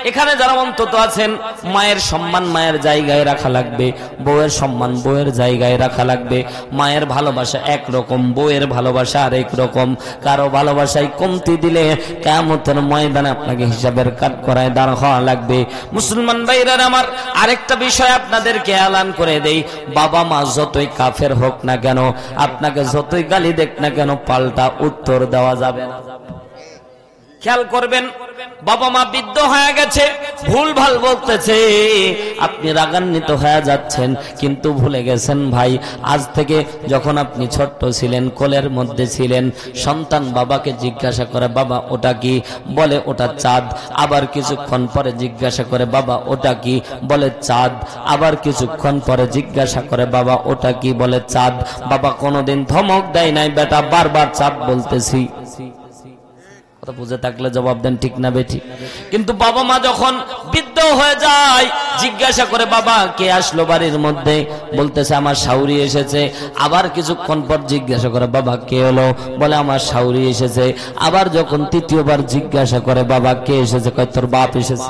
[SPEAKER 1] এখানে যারা অন্তত আছেন, মায়ের সম্মান মায়ের জায়গায় রাখা লাগবে, বউয়ের সম্মান বউয়ের জায়গায় রাখা লাগবে। মায়ের ভালোবাসা একরকম, বউয়ের ভালোবাসা আরেক রকম। কারো ভালোবাসায় কমতি দিলে কিয়ামতের ময়দানে আপনাকে হিসাবের কাঠ করায় দাঁড় হওয়া লাগবে। মুসলমান ভাইরা আমার, আরেকটা বিষয় আপনাদেরকে এলান করে দেই, বাবা মা যতই কাফের হোক না কেন, আপনাকে যতই গালি দেখ না কেন, পাল্টা উত্তর দেওয়া যাবে না। খেয়াল করবেন, বাবা মা বৃদ্ধ হয়ে গেছে, ভুল ভাল বলতেছে, আপনি রাগান্বিত হয়ে যাচ্ছেন, কিন্তু ভুলে গেছেন ভাই, আজ থেকে যখন আপনি ছোট্ট ছিলেন, কোলের মধ্যে ছিলেন, সন্তান বাবাকে জিজ্ঞাসা করে বাবা ওটা কি, বলে ওটা চাঁদ। আবার কিছুক্ষণ পরে জিজ্ঞাসা করে বাবা ওটা কি, বলে চাঁদ। আবার কিছুক্ষণ পরে জিজ্ঞাসা করে বাবা ওটা কি, বলে চাঁদ। বাবা কোনোদিন ধমক দেয় নাই, বেটা বারবার চাঁদ বলতেছি। কথা বুঝে থাকলে জবাব দেন, ঠিক না বেঠিক? কিন্তু বাবা মা যখন বৃদ্ধ হয়ে যায়, জিজ্ঞাসা করে বাবা কে আসলো বাড়ির মধ্যে, বলতেছে আমার শাশুড়ি এসেছে। আবার কিছুক্ষণ পর জিজ্ঞাসা করে বাবা কে হলো, বলে আমার শাশুড়ি এসেছে। আবার যখন তৃতীয়বার জিজ্ঞাসা করে বাবা কে এসেছে, কয় তোর বাপ এসেছে।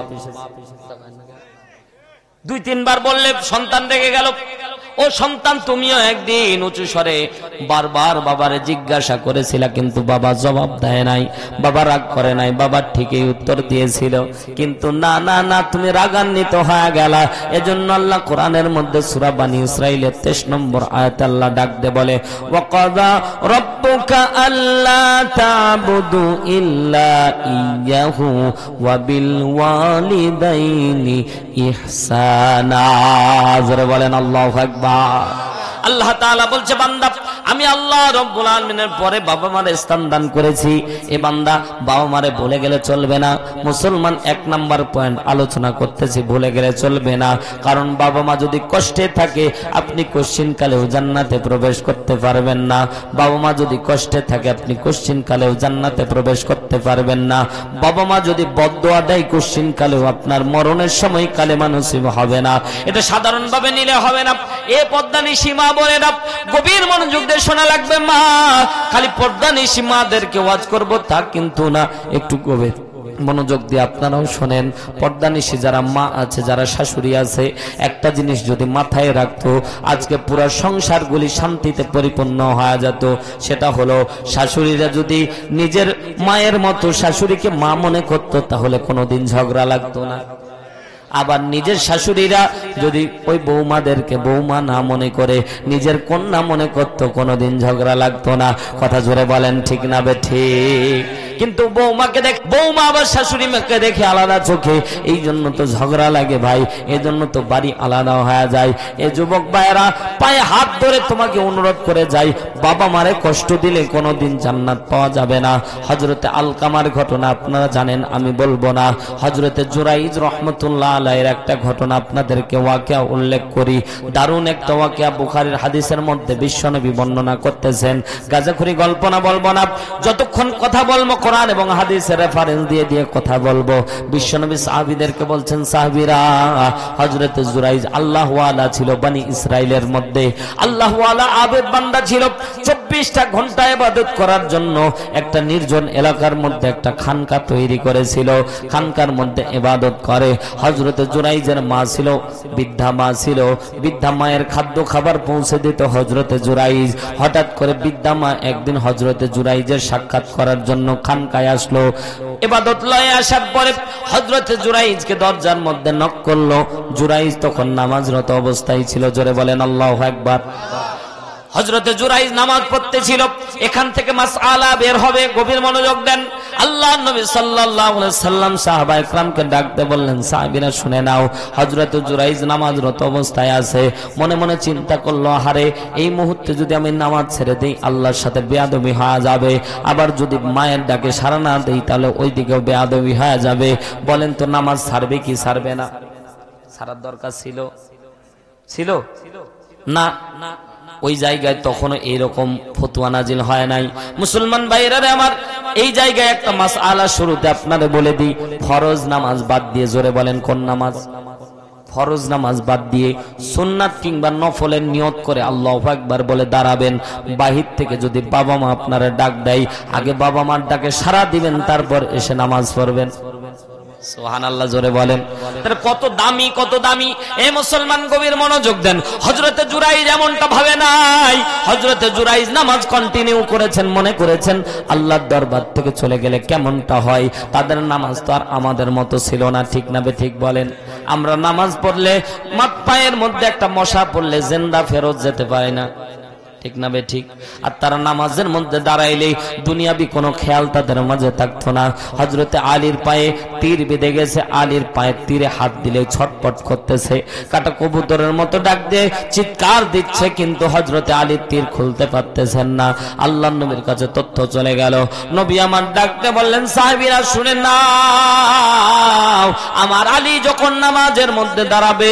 [SPEAKER 1] 2-3 বার বললে সন্তান রেগে গেল। ও সন্তান, তুমিও একদিন উঁচু স্বরে বারবার বাবারে জিজ্ঞাসা করেছিল, কিন্তু বাবা জবাব দেয় নাই, বাবা রাগ করে নাই, বাবা ঠিকই উত্তর দিয়েছিল। কিন্তু না না না, তুমি রাগান্বিত হয়ে গেলা। এজন্য আল্লাহ কোরআনের মধ্যে সূরা বানী ইসরাঈলের 23 নম্বর আয়াতে আল্লাহ ডাক দিয়ে বলে, ওয়াকাযা রাব্বুকা আল্লা তা'বুদু ইল্লা ইয়্যাহু ওয়া বিল ওয়ালিদাইনি ইহসানা। জোরে বলেন আল্লাহু আকবার। আল্লাহ তাআলা বলছে, বান্দা আমি আল্লাহ রব্বুল আলামিনের পরে বাবা মারে স্থান দান করেছি। এ বান্দা বাবা মারে ভুলে গেলে চলবে না। মুসলমান 1 নাম্বার পয়েন্ট আলোচনা করতেছি, ভুলে গেলে চলবে না। কারণ বাবা মা যদি কষ্টে থাকে, আপনি কোশ্চিনকালেও জান্নাতে প্রবেশ করতে পারবেন না। বাবা মা যদি কষ্টে থাকে, আপনি কোশ্চিনকালেও জান্নাতে প্রবেশ করতে পারবেন না। বাবা মা যদি বদদোয়া দেয়, কোশ্চিনকালেও আপনার মরণের সময় কালেমা নসিব হবে না। এটা সাধারণভাবে নিলে হবে না। এ পর্দানিশী মা বোনেরা, গভীর মনোযোগ দিয়ে শোনা লাগবে। মা খালি পর্দানিশী মাদেরকে ওয়াজ করব তা কিন্তু না, একটু গভীর মনোযোগ দিয়ে আপনারাও শোনেন। পর্দানিশী যারা মা আছে, যারা শাশুড়ি আছে, একটা জিনিস যদি মাথায় রাখতো, আজকে পুরো সংসারগুলি শান্তিতে পরিপূর্ণ হয়ে যেত। সেটা হলো, শাশুড়িরা যদি নিজের মায়ের মতো শাশুড়িকে মা মনে করতো, তাহলে কোনোদিন ঝগড়া লাগতো না। আবার নিজের শাশুড়িরা যদি ওই বৌমাদেরকে বৌমা না মনে করে নিজের কন্যা মনে করতো, কোনোদিন ঝগড়া লাগতো না। কথা জোরে বলেন, ঠিক না বে ঠিক? কিন্তু বৌমাকে দেখ, বৌমা আবার শাশুড়ি মাকে দেখে আলাদা চোখে, এই জন্য তো ঝগড়া লাগে ভাই, এই জন্য তো বাড়ি আলাদা হয়ে যায়। এই যুবক ভাইয়েরা, পায়ে হাত ধরে তোমাকে অনুরোধ করে যাই, বাবা মারে কষ্ট দিলে কোনোদিন জান্নাত পাওয়া যাবে না। হযরতে আলকামার ঘটনা আপনারা জানেন, আমি বলবো না। হযরতে জুরাইজ রাহমাতুল্লাহ আলাইহির একটা ঘটনা আপনাদেরকে ওয়াকিয়া উল্লেখ করি। দারুণ একটা ওয়াকিয়া, বুখারীর হাদিসের মধ্যে বিশ্বনবী বর্ণনা করতেছেন। গাজাখুরি গল্প না, বলবো না। যতক্ষণ কথা বলবো কোরআন এবং হাদিসের রেফারেন্স দিয়ে দিয়ে কথা বলবো। বিশ্বনবী সাহাবীদেরকে বলছেন, সাহাবীরা, হযরতে জুরাইজ আল্লাহু ওয়ালা ছিল বনি ইসরাইলের মধ্যে। আল্লাহু ওয়ালা আবেদ বান্দা ছিল। 24টা ঘন্টা ইবাদত করার জন্য একটা নির্জন এলাকার মধ্যে একটা খানকা তৈরি করেছিল। খানকার মধ্যে ইবাদত করে। হযরতে জুরাইজের মা ছিল, বৃদ্ধা মা ছিল। বৃদ্ধা মায়ের খাদ্য খাবার পৌঁছে দিত হযরতে জুরাইজ। হঠাৎ করে বৃদ্ধা মা একদিন হযরতে জুরাইজের সাক্ষাৎ করার জন্য খানকায় আসলো। ইবাদত লয়ে আসার পরে হযরতে জুরাইজকে দরজার মধ্যে নক করলো। জুরাইজ তখন নামাজরত অবস্থায় ছিল। জোরে বলেন আল্লাহু আকবার। হযরতে জুরাইজ নামাজ পড়তেছিল। এখান থেকে মাসআলা বের হবে, গভীর মনোযোগ দেন। আল্লাহর নবী সাল্লাল্লাহু আলাইহি সাল্লাম সাহাবায়ে কেরামকে ডাকতে বললেন, সাহাবীরা শুনে নাও। হযরতে জুরাইজ নামাজরত অবস্থায় আছে। মনে মনে চিন্তা করলো, হারে এই মুহূর্তে যদি আমি নামাজ ছেড়ে দেই, আল্লাহর সাথে বেয়াদবি হয়ে যাবে। আবার যদি মায়ের ডাকে সাড়া না দেই, তাহলে ওই দিকেও বেয়াদবি হয়ে যাবে। বলেন তো, নামাজ ছাড়বে কি ছাড়বে না? ছাড়ার দরকার ছিল? ছিল না? ওই জায়গায় তখনও এইরকম ফতোয়া নাজিল হয় নাই। মুসলমান ভাইরা আমার, এই জায়গায় একটা মাসআলা শুরুতে আপনারে বলে দিই। ফরজ নামাজ বাদ দিয়ে, জোরে বলেন কোন নামাজ? ফরজ নামাজ বাদ দিয়ে সুন্নাত কিংবা নফলের নিয়ত করে আল্লাহু আকবার বলে দাঁড়াবেন। বাহির থেকে যদি বাবা মা আপনারা ডাক দেয়, আগে বাবা মার ডাকে সাড়া দিবেন, তারপর এসে নামাজ পড়বেন। সুবহানাল্লাহ, জোরে বলেন। তাহলে কত দামি, কত দামি। এই মুসলমান গভীর মনোযোগ দেন। হযরতে জুরাইজ এমনটা ভাবে নাই। হযরতে জুরাইজ নামাজ কন্টিনিউ করেছেন, মনে করেছেন আল্লাহর দরবার থেকে চলে গেলে কেমনটা হয়। তাদের নামাজ তো আর আমাদের মতো ছিল না, ঠিক না বে ঠিক বলেন? আমরা নামাজ পড়লে পায়ের মধ্যে একটা মশা পড়লে জিন্দা ফেরত যেতে পারে না। ঠিক না বে ঠিক? আর তারা নামাজের মধ্যে দাঁড়াইলেই দুনিয়াবি কোনো খেয়াল তাদের মাঝে থাকতো না। হযরতে আলীর পায়ে তীর বেঁধে গেছে, আলীর পায়ে তীরে হাত দিলে ছটপট করতেছে, কাটা কবুতরের মতো ডাক দিয়ে চিৎকার দিচ্ছে, কিন্তু হযরতে আলীর তীর খুলতে পারতেছেন না। আল্লাহর নবীর কাছে তথ্য চলে গেল। নবী আমার ডাকতে বললেন, সাহাবীরা শুনে নাও, আমার আলী যখন নামাজের মধ্যে দাঁড়াবে,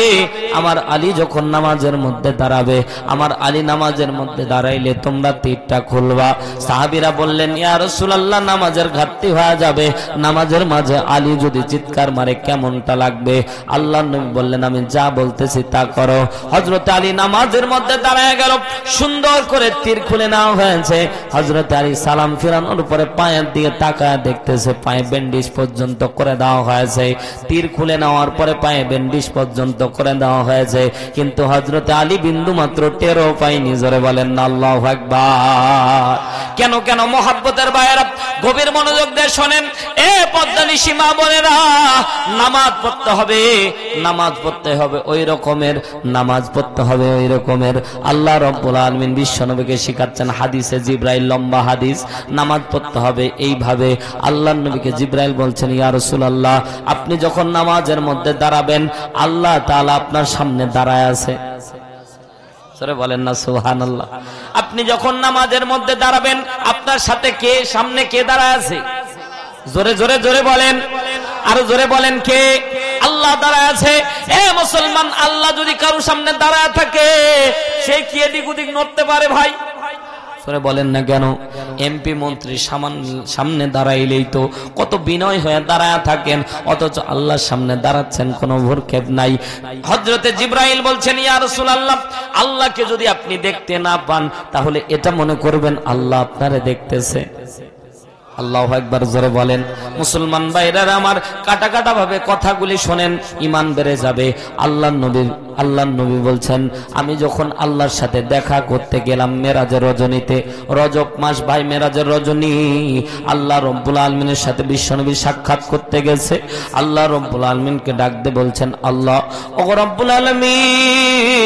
[SPEAKER 1] আমার আলী যখন নামাজের মধ্যে দাঁড়াবে, আমার আলী নামাজের মধ্যে দাঁড়াইলে তোমরা তীরটা খুলবা। সাহাবীরা বললেন, ইয়া রাসূলুল্লাহ, নামাজের ঘাটতি হয়ে যাবে, নামাজের মাঝে আলী যদি চিৎকার মারে কেমনটা লাগবে? আল্লাহর নবী বললেন, আমি যা বলতেছি তা করো। হযরত আলী নামাজের মধ্যে দাঁড়ায় গেল, সুন্দর করে তীর খুলে নেওয়া হয়েছে। হযরত আলী সালাম ফিরানোর পরে পায়ের দিকে তাকায় দেখতেছে, পায়ে ব্যান্ডেজ পর্যন্ত করে দেওয়া হয়েছে। তীর খুলে নেওয়ার পরে পায়ে ব্যান্ডেজ পর্যন্ত করে দেওয়া হয়েছে, কিন্তু হযরত আলী বিন্দু মাত্র টেরও পায়নি। জোরে বলেন না আল্লাহু আকবার। কেন কেন মহব্বতের ভাইয়েরা গভীর মনোযোগ দিয়ে শোনেন। এ পদ্মানিশী মা বোনেরা, নামাজ পড়তে হবে, নামাজ পড়তে হবে ওই রকমের, নামাজ পড়তে হবে ওই রকমের। আল্লাহ রাব্বুল আলামিন বিশ্বনবীকে শিখাচ্ছেন হাদিসে জিবরাইল, লম্বা হাদিস, নামাজ পড়তে হবে এইভাবে। আল্লাহর নবীকে জিবরাইল বলছেন, ইয়া রাসূলুল্লাহ, আপনি যখন নামাজের মধ্যে দাঁড়াবেন, আল্লাহ তাআলা আপনার সামনে দাঁড়ায় আছে। সরে বলেন না সুবহানাল্লাহ। আপনি যখন নামাজের মধ্যে দাঁড়াবেন, আপনার সাথে কে, সামনে কে দাঁড়ায় আছে? জোরে জোরে জোরে বলেন, আরো জোরে বলেন, কে? আল্লাহ দাঁড়ায় আছে। এ মুসলমান, আল্লাহ যদি কারো সামনে দাঁড়ায় থাকে, সে কি এদিক ওদিক নড়তে পারে ভাই? সরে বলেন না কেন? এমপি মন্ত্রী সামনে দাঁড়াইলেই তো কত বিনয় হয়ে দাঁড়ায় থাকেন, অথচ আল্লাহর সামনে দাঁড়াচ্ছেন, কোনো ভরক্ষেপ নাই। হযরতে জিবরাইল বলছেন, ইয়া রাসূলুল্লাহ, আল্লাহকে যদি আপনি দেখতে না পান, তাহলে এটা মনে করবেন আল্লাহ আপনারে দেখতেছে। আল্লাহু আকবার, জোরে বলেন। মুসলমান ভাইরা আমার, কাটা কাটা ভাবে কথাগুলি শোনেন, ঈমান বেড়ে যাবে। আল্লাহর নবী বলছেন, আমি যখন আল্লাহর সাথে দেখা করতে গেলাম মেরাজের রজনীতে, রজব মাস ভাই, মেরাজের রজনী, আল্লাহ রাব্বুল আলামিনের সাথে বিশ্বনবী সাক্ষাৎ করতে গেছে। আল্লাহ রাব্বুল আলামিনকে ডাক দিয়ে বলছেন, আল্লাহ, ওগো রাব্বুল আলামিন,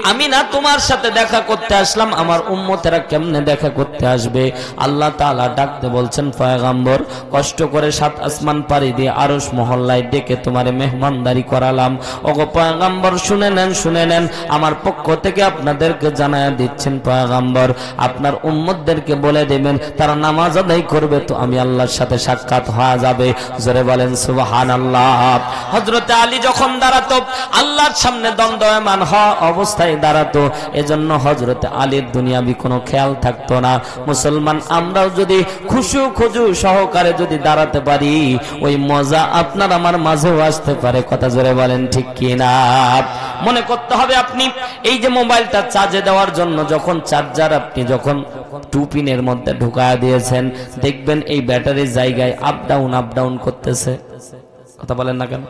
[SPEAKER 1] আমি না তোমার সাথে দেখা করতে আসলাম, আমার উম্মতেরা কেমনে দেখা করতে আসবে? আল্লাহ তাআলা ডাকতে বলছেন, পয়গম্বর, কষ্ট করে 7 আসমান পাড়ি দিয়ে আরশ মহল্লায় ডেকে তোমারে মেহমানদারি করালাম। ওগো পয়গম্বর, শুনে নেন, শুনে নেন, আমার পক্ষ থেকে আপনাদেরকে জানায়া দিচ্ছেন, পয়গম্বর, আপনার উম্মতদেরকে বলে দেবেন, তারা নামাজ আদায় করবে তো আমি আল্লাহর সাথে সাক্ষাৎ হয়ে যাবে। জোরে বলেন সুবহানাল্লাহ। হযরতে আলী যখন দাঁড়াতো, আল্লাহর সামনে দণ্ডায়মান হওয়া অবস্থায় দাঁড়াতো, এজন্য হযরতে আলীর দুনিয়াবি কোনো খেয়াল থাকতো না। মুসলমান, আমরাও যদি খুশু খুজু সহকারে যদি দাঁড়াতে পারি, ওই মজা আপনার আমার মাঝেও আসতে পারে। কথা জোরে বলেন ঠিক কি না? মনে করতে হবে, আপনি এই যে মোবাইলটা চার্জে দেওয়ার জন্য যখন চার্জার আপনি যখন 2 পিনের মধ্যে ঢুকায়া দিয়েছেন, দেখবেন এই ব্যাটারির জায়গায় আপ ডাউন করতেছে। কথা বলেন না কেন?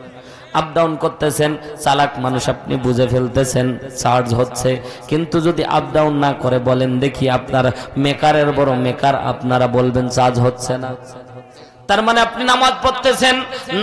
[SPEAKER 1] আপ ডাউন করতেছেন, চালাক মানুষ আপনি বুঝে ফেলতেছেন চার্জ হচ্ছে, কিন্তু যদি আপ ডাউন না করে বলেন দেখি, আপনার মেকারের বড় মেকার, আপনারা বলবেন চার্জ হচ্ছে না। তার মানে আপনি নামাজ পড়তেছেন,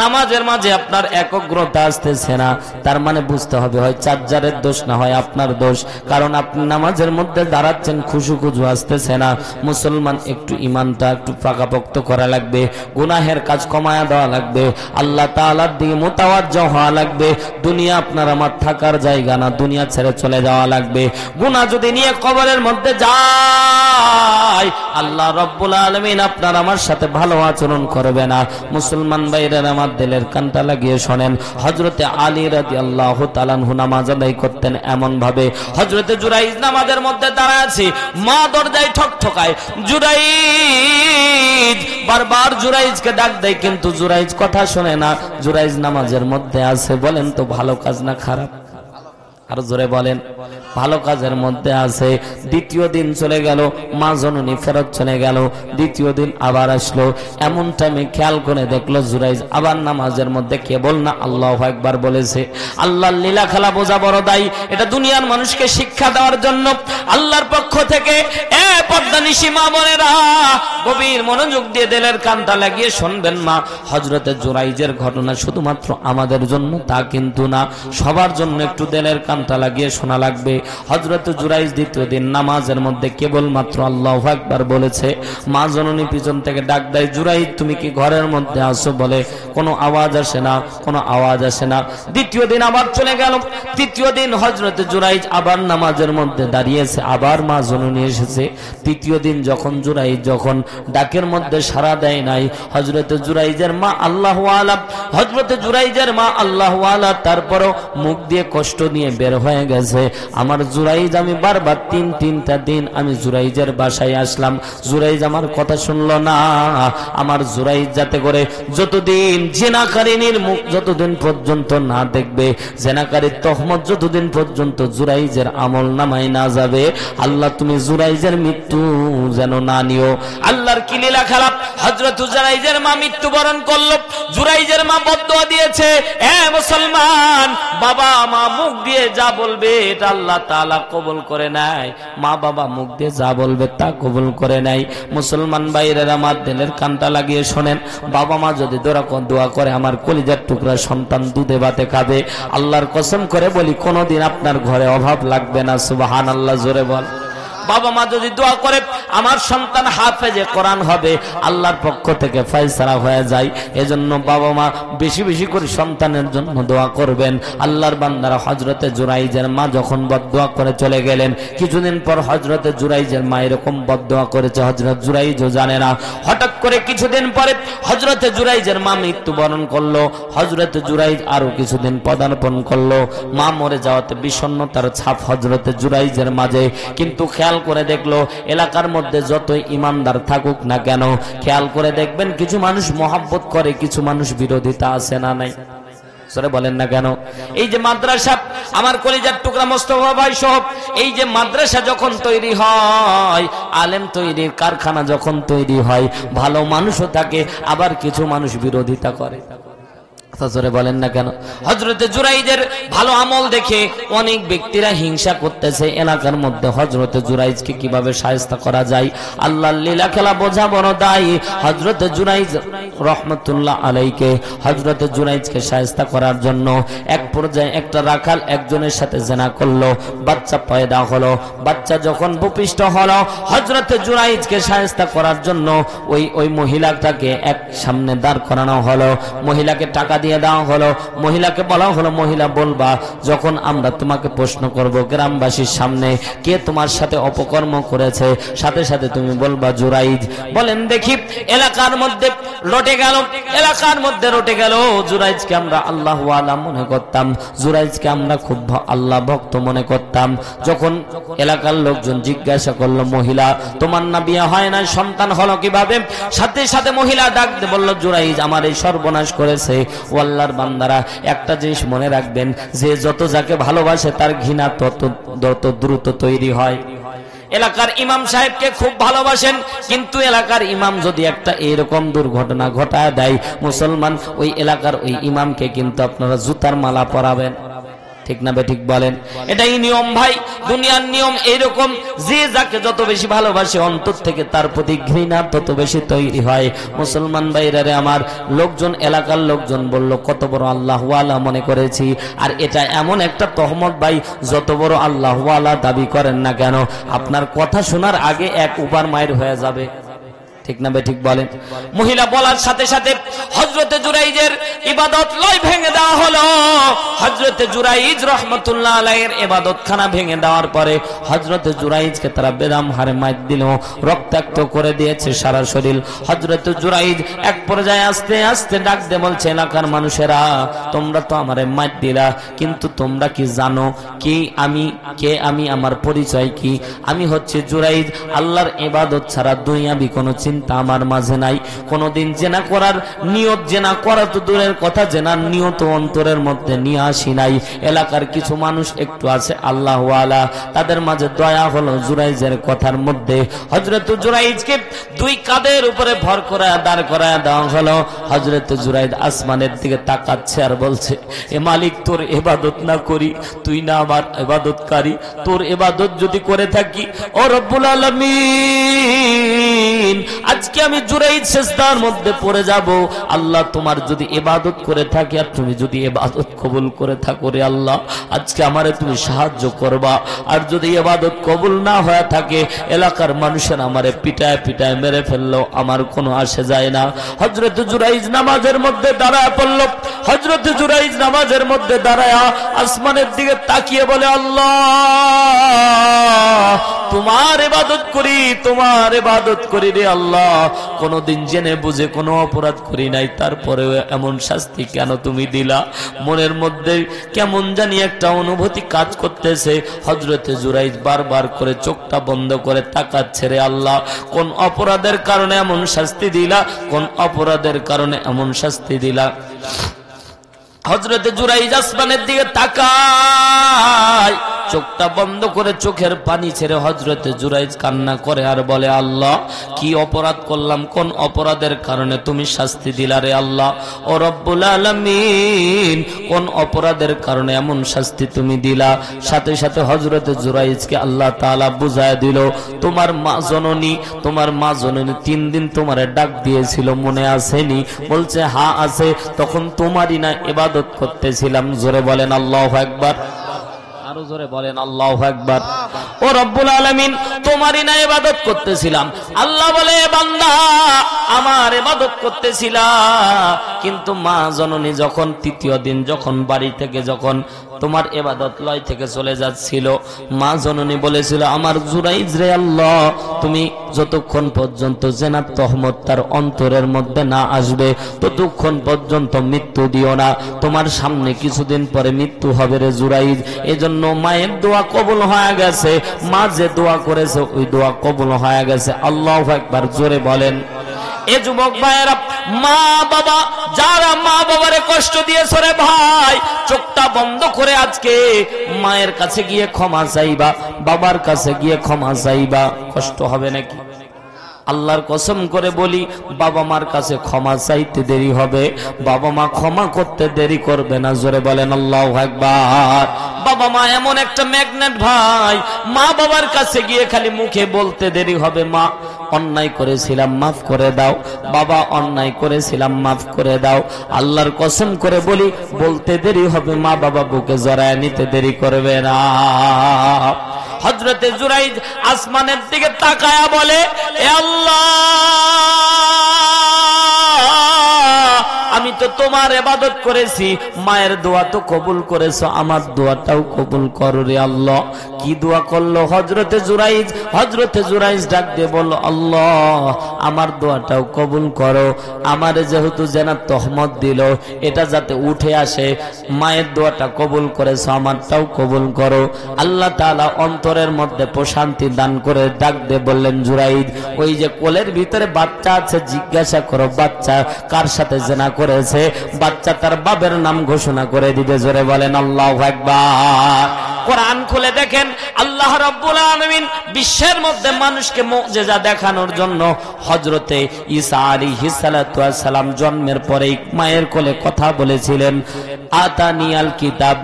[SPEAKER 1] নামাজের মাঝে আপনার একগ্রতা আসতেছে না, তার মানে বুঝতে হবে হয় চার্জারের দোষ, না হয় আপনার দোষ, কারণ আপনি নামাজের মধ্যে দাঁড়াচ্ছেন, খুশু খুজু আসতেছে না। মুসলমান, একটু ইমানটা একটু পাকাপোক্ত করা লাগবে, গুনাহের কাজ কমায়া দেওয়া লাগবে, আল্লাহ তাআলার দিকে মুতাওয়াজ্জহ হওয়া লাগবে। দুনিয়া আপনার আমার থাকার জায়গা না, দুনিয়া ছেড়ে চলে যাওয়া লাগবে। গুনাহ যদি নিয়ে কবরের মধ্যে যায়, আল্লাহ রাব্বুল আলামিন আপনার আমার সাথে ভালো আচরণ করবে না। মুসলমান ভাইরা আমার, দিলের কানটা লাগিয়ে শোনেন, হযরতে আলী রাদিয়াল্লাহু তাআলা আনহু নামাজ আদায় করতেন এমন ভাবে। হযরতে জুরাইজ নামাজের মধ্যে দাঁড়ায় আছে, মা দরজায় ঠকঠকায়, জুরাইজ বারবার জুরাইজকে ডাক দেয়, কিন্তু জুরাইজ কথা শোনে না। জুরাইজ নামাজের মধ্যে আছে। বলেন তো ভালো কাজ না খারাপ? আর জোরে বলেন, ভালো কাজের মধ্যে আছে। দ্বিতীয় দিন চলে গেল, মা জননী ফেরত চলে গেল, দ্বিতীয় দিন আবার আসলো। এমন টাইমে খেয়াল করে দেখলো জুরাইজ আবার নামাজের মধ্যে কেবল না আল্লাহু আকবার বলেছে। আল্লাহর লীলা খেলা বোঝা বড় দায়ী, এটা দুনিয়ার মানুষকে শিক্ষা দেওয়ার জন্য আল্লাহর পক্ষ থেকে। এ পর্দানিশী মা বোনেরা, গভীর মনোযোগ দিয়ে দিলের কানটা লাগিয়ে শুনবেন মা, হযরতে জুরাইজের ঘটনা শুধুমাত্র আমাদের জন্য তা কিন্তু না, সবার জন্য একটু দিলের কানটা লাগিয়ে শোনা লাগবে। হযরতে জুরাইজ দ্বিতীয় দিন নামাজের মধ্যে কেবলমাত্র আল্লাহু আকবার বলেছে, মা জননী পিছন থেকে ডাক দেয়, জুরাইজ তুমি কি ঘরের মধ্যে আসো? বলে কোনো আওয়াজ আসে না, কোনো আওয়াজ আসে না। দ্বিতীয় দিন আবার চলে গেল। তৃতীয় দিন হযরতে জুরাইজ আবার নামাজের মধ্যে দাঁড়িয়েছে, আবার মা জননী এসেছে। তৃতীয় দিন যখন জুরাইজ যখন ডাকের মধ্যে সাড়া দেয় নাই, হযরতে জুরাইজের মা আল্লাহু আলাম, হযরতে জুরাইজের মা আল্লাহু আলা তারপরও মুখ দিয়ে কষ্ট নিয়ে বের হয়ে গেছে। আমার জুরাইজ, আমি বারবার তিনটা দিন আমি জুরাইজের বাসায় আসলাম, জুরাইজ আমার কথা শুনলো না। আমার জুরাইজ যাতে করে যতদিন জিনাকারিনীর মুখ যতদিন পর্যন্ত না দেখবে, জিনাকারীর তহমত যতদিন পর্যন্ত জুরাইজের আমল নামায় না যাবে, আল্লাহ তুমি জুরাইজের মৃত্যু যেন না নিও। আল্লাহর কি লীলা খারাপ, হযরত জুরাইজের মা মৃত্যুবরণ করলো। জুরাইজের মা বদদুয়া দিয়েছে, এ মুসলমান, বাবা মা মুখ দিয়ে যা বলবে এটা আল্লাহ তাআলা কবুল করে নেয়, মা বাবা মুখ দিয়ে যা বলবে তা কবুল করে নেয়। মুসলমান ভাইরা আমার দিলের কানটা লাগিয়ে শোনেন, বাবা মা যদি দোয়া করে আমার কলিজার টুকরা সন্তান দুধে ভাতে খাবে, আল্লাহর কসম করে বলি কোনোদিন আপনার ঘরে অভাব লাগবে না। সুবহানাল্লাহ, জোরে বল। বাবা মা যদি দোয়া করে আমার সন্তান হাফেজে কোরআন হবে, আল্লাহর পক্ষ থেকে ফয়সালা হয়ে যায়। এজন্য বাবা মা বেশি বেশি করে সন্তানের জন্য দোয়া করবেন। আল্লাহর বান্দারা হযরতে জুরাইজের মা যখন বদদোয়া করে চলে গেলেন, কিছুদিন পর হযরতে জুরাইজের মা এরকম বদদোয়া করেছে, হযরত জুরাইজও জানে না। হঠাৎ করে কিছুদিন পরে হযরতে জুরাইজের মা মৃত্যুবরণ করলো। হযরতে জুরাইজ আরো কিছুদিন পদার্পণ করলো। মা মরে যাওয়াতে বিষণ্ণতার ছাপ হযরতে জুরাইজের মাঝে। কিন্তু খেয়াল করে দেখলো, এলাকার মধ্যে যতই ইমানদার থাকুক না কেন, খেয়াল করে দেখবেন কিছু মানুষ মহব্বত করে, কিছু মানুষ বিরোধিতা আছে না নাই? সরে বলেন না কেন? এই যে মাদ্রাসা, আমার কলিজার টুকরা মোস্তফা ভাই সহ, এই যে মাদ্রাসা যখন তৈরি হয়, আলেম তৈরির কারখানা যখন তৈরি হয়, ভালো মানুষও থাকে, আবার কিছু মানুষ বিরোধিতা করে। জোরে বলেন না কেন? হযরতে জুরাইজের ভালো আমল দেখে অনেক ব্যক্তিরা হিংসা করতেছে এলাকার মধ্যে। হযরতে জুরাইজকে কিভাবে শায়েস্তা করা যায়, আল্লাহর লীলা খেলা বোঝা বড় দায়। হযরতে জুরাইজ রহমাতুল্লাহ আলাইকে, হযরতে জুরাইজকে শায়েস্তা করার জন্য এক পর্যায়ে একটা রাখাল একজনের সাথে জিনা করলো, বাচ্চা পয়দা হলো। বাচ্চা যখন ভূপিষ্ঠ হলো, হযরতে জুরাইজকে শায়েস্তা করার জন্য ওই মহিলাটাকে এক সামনে দাঁড় করানো হলো। মহিলাকে টাকা দিয়ে দেওয়া হলো। মহিলাকে বলা হলো, মহিলা বলবা যখন আমরা তোমাকে প্রশ্ন করব গ্রামবাসীর সামনে কে তোমার সাথে অপকর্ম করেছে, সাথে সাথে তুমি বলবা জুরাইজ। বলেন দেখি, এলাকার মধ্যে রটে গেল, এলাকার মধ্যে রটে গেল। জুরাইজকে আমরা আল্লাহু আলা মনে করতাম, জুরাইজকে আমরা খুব আল্লাহ ভক্ত মনে করতাম। যখন এলাকার লোকজন জিজ্ঞাসা করলো, মহিলা তোমার না বিয়ে হয় না, সন্তান হলো কিভাবে? সাথে সাথে মহিলা ডাক দিয়ে বলল, জুরাইজ আমার এই সর্বনাশ করেছে। ও আল্লাহর বান্দারা, একটা জিনিস মনে রাখবেন, যে যত যাকে ভালোবাসে তার ঘৃণা তত দ্রুত তৈরি হয়। এলাকার ইমাম সাহেবকে খুব ভালোবাসেন, কিন্তু এলাকার ইমাম যদি একটা এরকম দুর্ঘটনা ঘটায় দেয়, মুসলমান ওই এলাকার ওই ইমামকে কিন্তু আপনারা জুতার মালা পরাবেন। ঠিক না বে ঠিক বলেন? এটাই নিয়ম ভাই, দুনিয়ার নিয়ম এইরকম। যে যাকে যত বেশি ভালোবাসে অন্তর থেকে তার প্রতি ঘৃণা তত বেশি তৈরি হয়। মুসলমান ভাইরারে আমার, লোকজন এলাকার লোকজন বলল কত বড় আল্লাহওয়ালা মনে করেছি। আর এটা এমন একটা তহমত ভাই, যত বড় আল্লাহওয়ালা দাবি করেন না কেন, আপনার কথা শোনার আগে এক উপার মায়ের হয়ে যাবে। ঠিক না বে ঠিক বলেন? মহিলা বলার সাথে সাথে হযরতে জুরাইজের ইবাদত লয় ভেঙে দেওয়া হলো। হযরতে জুরাইজ রাহমাতুল্লাহ আলাইহির ইবাদতখানা ভেঙে দেওয়ার পরে হযরতে জুরাইজকে তারা বেদম হারে মার দিল, রক্তাক্ত করে দিয়েছে সারা শরীর। হযরতে জুরাইজ এক পর্যায়ে আস্তে আস্তে ডাক দিয়ে বলছে, এলাকার মানুষেরা তোমরা তো আমারে মার দিলা, কিন্তু তোমরা কি জানো কি আমি কে? আমি আমার পরিচয় কি? আমি হচ্ছে জুরাইজ। আল্লাহর ইবাদত ছাড়া দুনিয়াবি কোনো চিন্তা আমার মাঝে নাই। কোনদিন জেনা করার নিয়ত, জেনা করা তো দূরের কথা, জেনার নিয়ত অন্তরের মধ্যে নিয়ে আসি নাই। এলাকার কিছু মানুষ একটু আছে আল্লাহওয়ালা, তাদের মাঝে দয়া হলো জুরাইজের কথার মধ্যে। হযরত জুরাইজকে দুই কাঁধের উপরে ভর করে দাঁড় করায় দেওয়া হলো। হযরত জুরাইজ আসমানের দিকে তাকাচ্ছে আর বলছে, এ মালিক তোর ইবাদত না করি, তুই না আমার ইবাদতকারী, তোর ইবাদত যদি করে থাকি ও রব্বুল আলামিন আলামিন আজকে আমি জুরাইদ সিজদার মধ্যে পড়ে যাব। আল্লাহ তোমার যদি ইবাদত করে থাকি আর তুমি যদি ইবাদত কবুল করে থাকো রে আল্লাহ, আজকে আমারে তুমি সাহায্য করবা। আর যদি ইবাদত কবুল না হয়ে থাকে, এলাকার মানুষের আমারে পিটায় পিটায় মেরে ফেললো, আমার কোনো আসে যায় না। হযরত জুরাইজ নামাজের মধ্যে দাঁড়ায় পড়ল। হযরত জুরাইজ নামাজের মধ্যে দাঁড়ায় আসমানের দিকে তাকিয়ে বলে, আল্লাহ তোমার ইবাদত করি, তোমার ইবাদত করি রে আল্লাহ। কোনদিন জেনে বুঝে কোনো অপরাধ করি নাই, তারপরেও এমন শাস্তি কেন তুমি দিলা? মনের মধ্যে কেমন জানি একটা অনুভূতি কাজ করতেছে। হযরতে জুরাইজ বারবার করে চোখটা বন্ধ করে তাকাচ্ছে, রে আল্লাহ কোন অপরাধের কারণে এমন শাস্তি দিলা, কোন অপরাধের কারণে এমন শাস্তি দিলা? হযরতে জুরাইজ আসমানের দিকে তাকায়, চোখটা বন্ধ করে চোখের পানি ছেড়ে হযরতে জুরাইজ কান্না করে আর বলে, আল্লাহ কি অপরাধ করলাম, কোন অপরাধের কারণে তুমি শাস্তি দিলা রে আল্লাহ? ও রব্বুল আলামিন কোন অপরাধের কারণে এমন শাস্তি তুমি দিলা? সাথে সাথে হযরতে জুরাইজকে আল্লাহ তাআলা বুঝায় দিল, তোমার মা জননী, তোমার মা জননী 3 দিন তোমারে ডাক দিয়েছিল, মনে আসেনি? বলছে হ্যাঁ আছে। তখন তোমারই না ইবাদত করতেছিলাম। জোরে বলেন আল্লাহু আকবার, আরো জোরে বলেন আল্লাহু আকবার। ও রব্বুল আলামিন তোমারই না ইবাদত করতেছিলাম। আল্লাহ বলে, বান্দা আমার ইবাদত করতেছিলা, কিন্তু মা জননী যখন 3য় দিন যখন বাড়ি থেকে যখন তোমার ইবাদত লয় থেকে চলে যাচ্ছিল, মা জননী বলেছিল, আমার জুরাইজ রে আল্লাহ তুমি যতক্ষণ পর্যন্ত জেনার তহমত তার অন্তরের মধ্যে না আসবে ততক্ষণ পর্যন্ত মৃত্যু দিও না, তোমার সামনে কিছুদিন পরে মৃত্যু হবে রে জুরাইজ। এজন্য মায়ের দোয়া কবুল হয়ে গেছে, মা যে দোয়া করেছে ওই দোয়া কবুল হয়ে গেছে। আল্লাহু আকবার, জোরে বলেন। এ যুবক ভাইয়েরা, মা বাবা যারা মা বাবারে কষ্ট দিয়েছে রে ভাই, চোখটা বন্ধ করে আজকে মায়ের কাছে গিয়ে ক্ষমা চাইবা, বাবার কাছে গিয়ে ক্ষমা চাইবা। কষ্ট হবে নাকি? আল্লাহর কসম করে বলি, বাবা মার কাছে ক্ষমা চাইতে দেরি হবে, বাবা মা ক্ষমা করতে দেরি করবে না। জোরে বলেন আল্লাহু আকবার। বাবা মা এমন একটা ম্যাগনেট ভাই, মা বাবার কাছে গিয়ে খালি মুখে বলতে দেরি হবে, মা অন্যায় করেছিলাম মাফ করে দাও, বাবা অন্যায় করেছিলাম মাফ করে দাও। আল্লাহর কসম করে বলি, বলতে দেরি হবে, মা বাবা বুকে জড়ায় নিতে দেরি করবে না। হযরতে জুরাইজ আসমানের দিকে তাকায়া বলে, এ আল্লাহ আমি তো তোমার ইবাদত করেছি, মায়ের দোয়া তো কবুল করেছো, আমার দোয়াটাও কবুল করো রে আল্লাহ। কি দোয়া করলো হযরতে জুরাইজ? হযরতে জুরাইজ ডাক দিয়ে বলল, আল্লাহ আমার দোয়াটাও কবুল করো, আমারে যেহেতু জেনার তহমত দিল এটা যাতে উঠে আসে, মায়ের দোয়াটা কবুল করেছো, আমারটাও কবুল করো। আল্লাহ তাআলা অন্তরের মধ্যে প্রশান্তি দান করে ডাক দিয়ে বললেন, জুরাইজ ওই যে কোলের ভিতরে বাচ্চা আছে, জিজ্ঞাসা করো বাচ্চা কার সাথে জেনা করেছে, বাচ্চা তার বাবার নাম ঘোষণা করে দিবে। জোরে বলেন আল্লাহু আকবার। কোরআন খুলে দেখেন, আল্লাহ রাব্বুল আলামিন বিশ্বের মধ্যে মানুষকে মুজিজা দেখানোর জন্য হযরতে ঈসা আলাইহিস সালাতু ওয়াস সালাম জন্মের পরেই মায়ের কোলে কথা বলেছিলেন, আতানিয়াল কিতাব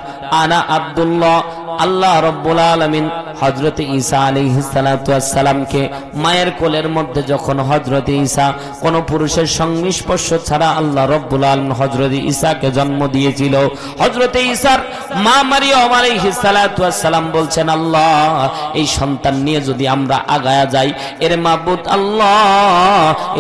[SPEAKER 1] আনা আব্দুল্লাহ। আল্লাহ রাব্বুল আলামিন হযরতে ঈসা আলাইহিস সালাতু ওয়াস সালামকে মায়ের কোলের মধ্যে যখন হযরতে ঈসা কোন পুরুষের সংস্পর্শ ছাড়া আল্লাহ রাব্বুল আলামিন হযরতে ঈসাকে জন্ম দিয়েছিল, হযরতে ঈসার মা মারিয়াম আলাইহিস সালাতু ওয়াস সালাম বলছেন, আল্লাহ এই সন্তান নিয়ে যদি আমরা আগায়া যাই, এর মাবুদ আল্লাহ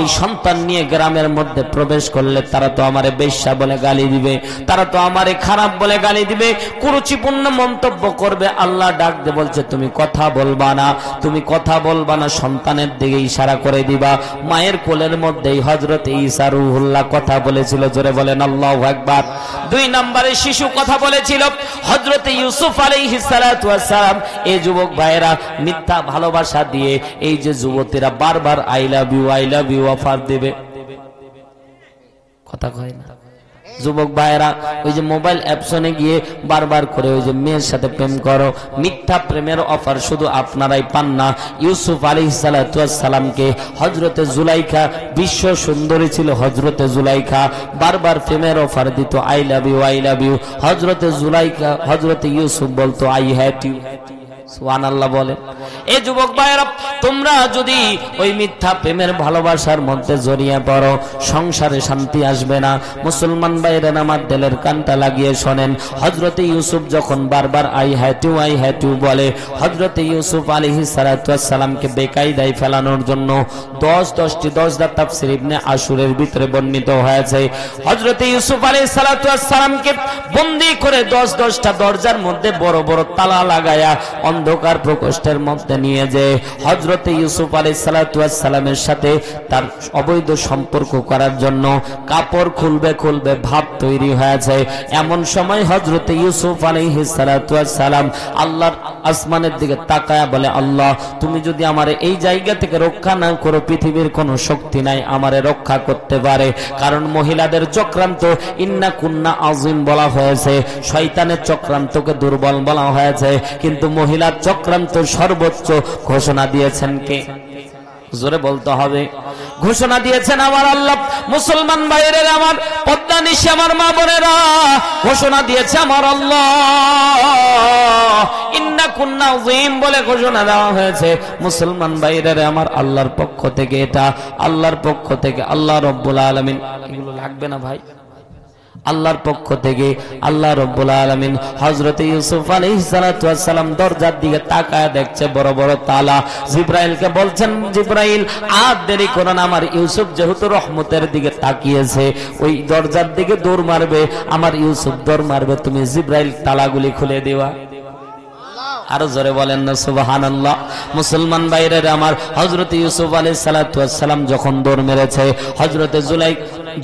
[SPEAKER 1] এই সন্তান নিয়ে গ্রামের মধ্যে প্রবেশ করলে তারা তো আমারে বেশ্যা বলে গালি দিবে, তারা তো আমারে খারাপ বলে গালি দিবে, কুরুচিপূর্ণ মন্তব্য করবে। আল্লাহ ডাক দিয়ে বলছে, তুমি কথা বলবা না, তুমি কথা বলবা না, সন্তানের দিকে ইশারা করে দিবা। মায়ের কোলের মধ্যেই হযরতে ঈসা রূহুল্লাহ কথা বলেছিল। জোরে বলেন আল্লাহু আকবার। 2 নম্বরে শিশু কথা বলেছিল হযরতে ইউসুফ আলাইহিস সালাতু ওয়াস সালাম। এই যুবক ভাইয়েরা মিথ্যা ভালোবাসা দিয়ে এই যে যুবতীরা বারবার আই লাভ ইউ অফার দেবে, কথা কয় না যুবক ভাইয়েরা, ওই যে মোবাইল অ্যাপসনে গিয়ে বারবার করে ওই যে মেয়ের সাথে প্রেম করো, মিথ্যা প্রেমের অফার শুধু আপনারাই পান না। ইউসুফ আলাইহিস সালাতু ওয়াস সালামকে হযরতে জুলাইখা, বিশ্ব সুন্দরী ছিল হযরতে জুলাইখা, বারবার প্রেমের অফার দিত, আই লাভ ইউ। হযরতে জুলাইখা, হযরতে ইউসুফ বলতো আই হ্যাট ইউ। সুবহানাল্লাহ বলে। এই যুবক ভাইরা, তোমরা যদি ওই মিথ্যা প্রেমের ভালোবাসার মধ্যে জড়িয়ে পড়ো, সংসারে শান্তি আসবে না। মুসলমান ভাইরা আমার দিলের কানটা লাগিয়ে শোনেন, হযরতে ইউসুফ যখন বারবার আই হ্যাভ টু বলে, হযরতে ইউসুফ আলাইহিস সালাতু ওয়াস সালামকে বেকায়দায় ফেলানোর জন্য 10টা তাফসীর ইবনে আশুরের ভিতরে বর্ণিত হয়েছে। হযরতে ইউসুফ আলাইহিস সালাতু ওয়াস সালামকে বন্দী করে 10টা দরজার মধ্যে বড় বড় তালা লাগায়া অন্ধকার প্রকোষ্ঠের মধ্যে নিয়ে যে হযরতে ইউসুফ আলাইহিস সালাতু ওয়াস সালামের সাথে তার অবৈধ সম্পর্ক করার জন্য কাপড় খুলবে ভাব তৈরি হয়েছে। এমন সময় হযরতে ইউসুফ আলাইহিস সালাতু ওয়াস সালাম আল্লাহর আসমানের দিকে তাকায়া বলে, আল্লাহ তুমি যদি আমারে এই জায়গা থেকে রক্ষা না করো, পৃথিবীর কোনো শক্তি নাই আমারে রক্ষা করতে পারে। কারণ মহিলাদের চক্রান্ত ইন্না কুন্না আযীম বলা হয়েছে, শয়তানের চক্রান্তকে দুর্বল বলা হয়েছে, কিন্তু মহিলার চক্রান্ত সর্বোচ্চ ঘোষণা দিয়েছেন কে? জোরে বলতে হবে। ঘোষণা দিয়েছেন আমার আল্লাহ। মুসলমান ভাইরা আমার, পদ্মা নিশি আমার মা বোনেরা, ঘোষণা দিয়েছে আমার আল্লাহ। ইন্না কুন্না আযীম বলে ঘোষণা দেওয়া হয়েছে। মুসলমান ভাইরা আমার, আল্লাহর পক্ষ থেকে, এটা আল্লাহর পক্ষ থেকে, আল্লাহ রাব্বুল আলামিন। এগুলো লাগবে না ভাই? আল্লাহর পক্ষ থেকে আল্লাহ রাব্বুল আলামিন হযরত ইউসুফ আলাইহিস সালাতু ওয়াস সালাম দরজার দিকে তাকায় দেখছে বড় বড় তালা। জিবরাইলকে বলছেন, জিবরাইল আর দেরি করো না, আমার ইউসুফ যেহেতু রহমতের দিকে তাকিয়েছে, ওই দরজার দিকে দৌড় মারবে, আমার ইউসুফ দৌড় মারবে, তুমি জিবরাইল তালাগুলি খুলে দেওয়া। আরো জোরে বলেন না সুবহানাল্লাহ। মুসলমান ভাইরা আমার, হযরত ইউসুফ আলাইহিস সালাতু ওয়াস সালাম যখন দৌড় মেরেছে, হযরতে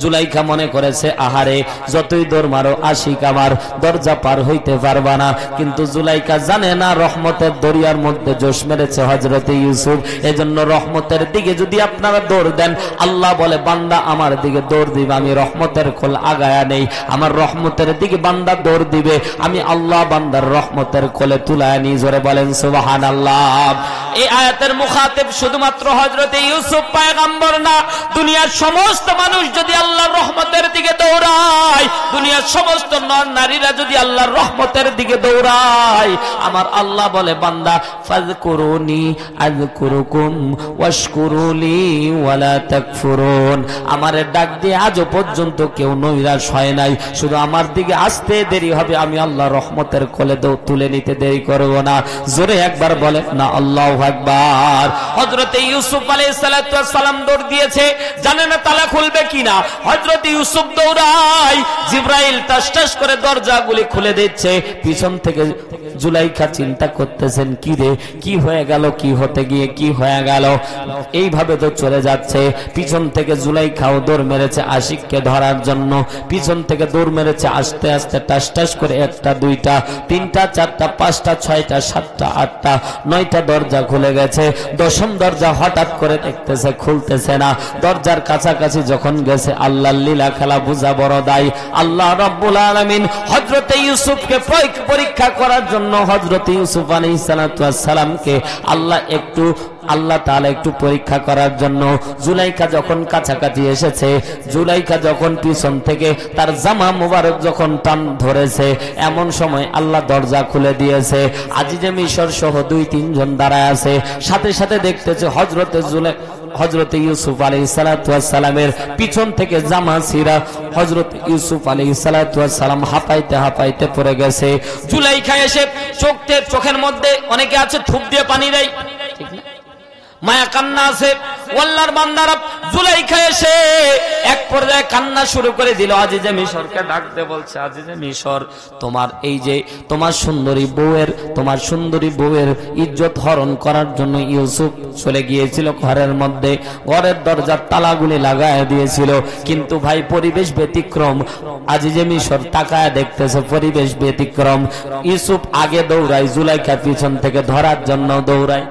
[SPEAKER 1] জুলাইখা মনে করেছে, আহারে যতই দৌড় মারো আশিক আমার দরজা পার হইতে পারবা না। কিন্তু জুলাইখা জানে না রহমতের দরিয়ার মধ্যে জোশ মেরেছে হযরতে ইউসুফ। এজন্য রহমতের দিকে যদি আপনারা দৌড় দেন, আল্লাহ বলে বান্দা আমার দিকে দৌড় দিবে, আমি রহমতের খোল আগায়া নেই, আমার রহমতের দিকে বান্দা দৌড় দিবে, আমি আল্লাহ বান্দার রহমতের কোলে তুলায় নি। জোরে বলেন সুবহানাল্লাহ। এই আয়াতের মুখাতিব শুধুমাত্র হযরতে ইউসুফ পয়গম্বর না, দুনিয়ার সমস্ত মানুষ যদি আল্লাহর রহমতের দিকে দৌড়ায়, দুনিয়ার সমস্ত নর নারীরা যদি আল্লাহর রহমতের দিকে দৌড়ায়, আমার আল্লাহ বলে বান্দা ফাযকুরুনি আযকুরুকুম ওয়াশকুরুলি ওয়ালা তাকফুরুন। আমারে ডাক দিয়ে আজও পর্যন্ত কেউ নৈরাশ হয় নাই, শুধু আমার দিকে আসতে দেরি হবে, আমি আল্লাহ রহমতের কোলে তুলে নিতে দেরি করব না। জোরে একবার বলে না আল্লাহু আকবার। হযরতে ইউসুফ আলাইহিস সালাতু ওয়াস সালাম দৌড় দিয়েছে, জানে না তালা খুলবে কিনা। হযরতে ইউসুফ দৌড়ায়, জিবরাইল টাস টাস করে দরজাগুলি খুলে দিচ্ছে। পিছন থেকে জুলাইখা চিন্তা করতেছেন, কি রে কি হয়ে গেল, কি হতে গিয়ে কি হয়ে গেল, এইভাবে তো চলে যাচ্ছে। পিছন থেকে জুলাইখাও দৌড় মেরেছে আশিককে ধরার জন্য, পিছন থেকে দৌড় মেরেছে আস্তে আস্তে টাস টাস করে, 1টা 2টা 3টা 4টা 5টা 6টা 7টা 8টা 9টা দরজা খুলে গেছে। 10ম দরজা হঠাৎ করে দেখতেছে খুলতেছে না। দরজার কাছাকাছি যখন গেছে, আল্লাহর লীলা খেলা বুঝা বড় দায়। আল্লাহ রাব্বুল আলামিন হযরতে ইউসুফকে পরীক্ষা করার জন্য হযরতে ইউসুফ আলাইহিস সালাতু ওয়াস সালামকে আল্লাহ তাআলা একটু পরীক্ষা করার জন্য জুলাইখা যখন কাছাকাছি এসেছে, জুলাইখা যখন পিছন থেকে তার জামা মোবারক যখন টান ধরেছে, এমন সময় আল্লাহ দরজা খুলে দিয়েছে। আজিজে মিশর সহ 2-3 জন দাঁড়ায় আছে। সাথে সাথে দেখতেছে হযরতে ইউসুফ আলাইহিস সালাতু ওয়াস সালামের পিছন থেকে জামা ছিঁড়া হযরত ইউসুফ আলাইহিস সালাতু ওয়াস সালাম হাঁপাইতে হাঁপাইতে পড়ে গেছে। জুলাইখা এসে চোখের মধ্যে অনেকে আছে থুপ দিয়ে পানি দেয়, ঠিক না? মায়া কান্না আছে। আল্লাহর বান্দারা জুলাইখা এসে এক পর্যায়ে কান্না শুরু করে দিল। আজিজে মিশরকে ডাকতে বলছে, আজিজে মিশর, তোমার এই যে তোমার সুন্দরী বউয়ের ইজ্জত হরণ করার জন্য ইউসুফ চলে গিয়েছিল ঘরের মধ্যে, ঘরের দরজার তালাগুলি লাগায় দিয়েছিল, কিন্তু ভাই পরিবেশ ব্যতিক্রম। আজিজে মিশর তাকায় দেখতেছে পরিবেশ ব্যতিক্রম। ইউসুফ আগে দৌড়ায়, জুলাইখা পিছন থেকে ধরার জন্য দৌড়ায়।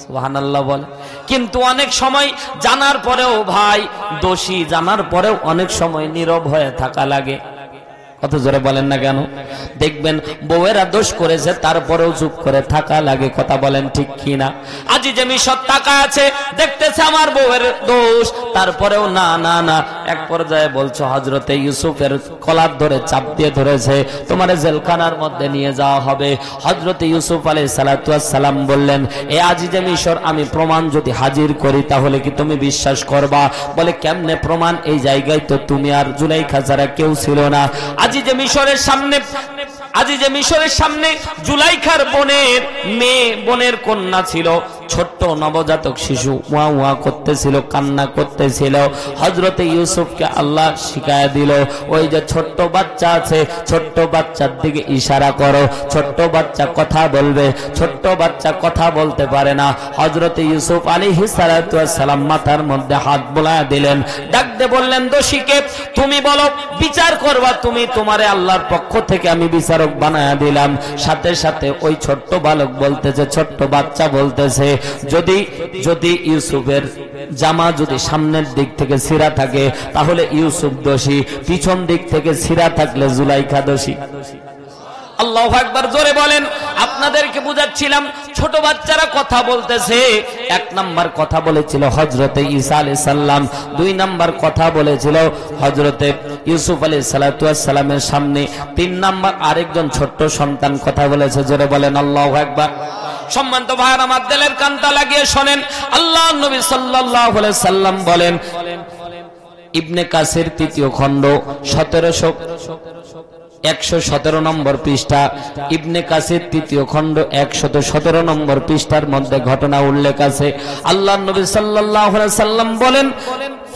[SPEAKER 1] সুবহানাল্লাহ বলে। কিন্তু অনেক সময় জানার পরেও ভাই, দোষী জানার পরেও অনেক সময় নীরব হয়ে থাকা লাগে। কত জোরে বলেন না কেন? দেখবেন বউয়েরা দোষ করেছে, তারপরেও চুপ করে থাকা লাগে। কথা বলেন ঠিক কিনা? আজিজে মিশর তাকা আছে, দেখতেছে আমার বউয়ের দোষ, তারপরেও না এক পর্যায়ে বলছো হযরতে ইউসুফের কলার ধরে চাপ দিয়ে ধরেছে, তোমার জেলখানার মধ্যে নিয়ে যাওয়া হবে। হযরতে ইউসুফ আলাইহিস সালাতু ওয়াস সালাম বললেন, এ আজিজে মিশর, আমি প্রমাণ যদি হাজির করি তাহলে কি তুমি বিশ্বাস করবা? বলে, কেমনে প্রমাণ? এই জায়গায় তো তুমি আর জুলাইখা ছাড়া কেউ ছিল না। আজিজে মিশরের সামনে জুলাইখার বোনের কন্যা ছিল, ছোট্ট নবজাতক শিশু ওয়া ওয়া করতেছিল, কান্না করতেছিল। হযরতে ইউসুফকে আল্লাহ শিখায়া দিল, ওই যে ছোট্ট বাচ্চা আছে, ছোট্ট বাচ্চার দিকে ইশারা করো, ছোট্ট বাচ্চা কথা বলবে। ছোট্ট বাচ্চা কথা বলতে পারে না। হযরতে ইউসুফ আলাইহিস সালাতু ওয়াস সালাম মাথার মধ্যে হাত বুলায়া দিলেন, ডাক দিয়ে বললেন, দোষীকে তুমি বলো, বিচার করবা তুমি, তোমারে আল্লাহর পক্ষ থেকে আমি বিচারক বানায়া দিলাম। সাথে সাথে ওই ছোট্ট বালক বলতেছে, ছোট্ট বাচ্চা বলতেছে, যদি ইউসুফের জামা যদি সামনের দিক থেকে ছিঁড়া থাকে তাহলে ইউসুফ দোষী, পিছন দিক থেকে ছিঁড়া থাকলে জুলাইখা দোষী। আল্লাহু আকবার, জোরে বলেন। আপনাদেরকে বুঝাচ্ছিলাম ছোট বাচ্চারা কথা বলতেছে। এক নাম্বার কথা বলেছিল হযরতে ঈসা আলাইহিস সালাম, দুই নাম্বার কথা বলেছিল হযরতে ইউসুফ আলাইহিস সালাতু ওয়াস সালামের সামনে, তিন নাম্বার আরেকজন ছোট্ট সন্তান কথা বলেছে। জোরে বলেন আল্লাহু আকবার। সম্মানিত ভাইরা, আমার দিলের কানটা লাগিয়ে শোনেন, আল্লাহর নবী সাল্লাল্লাহু আলাইহি সাল্লাম বলেন, ইবনে কাসির তৃতীয় খণ্ড 117 নম্বর পৃষ্ঠা, ইবনে কাসির তৃতীয় খণ্ড 117 নম্বর পৃষ্ঠার মধ্যে ঘটনা উল্লেখ আছে। আল্লাহর নবী সাল্লাল্লাহু আলাইহি সাল্লাম বলেন,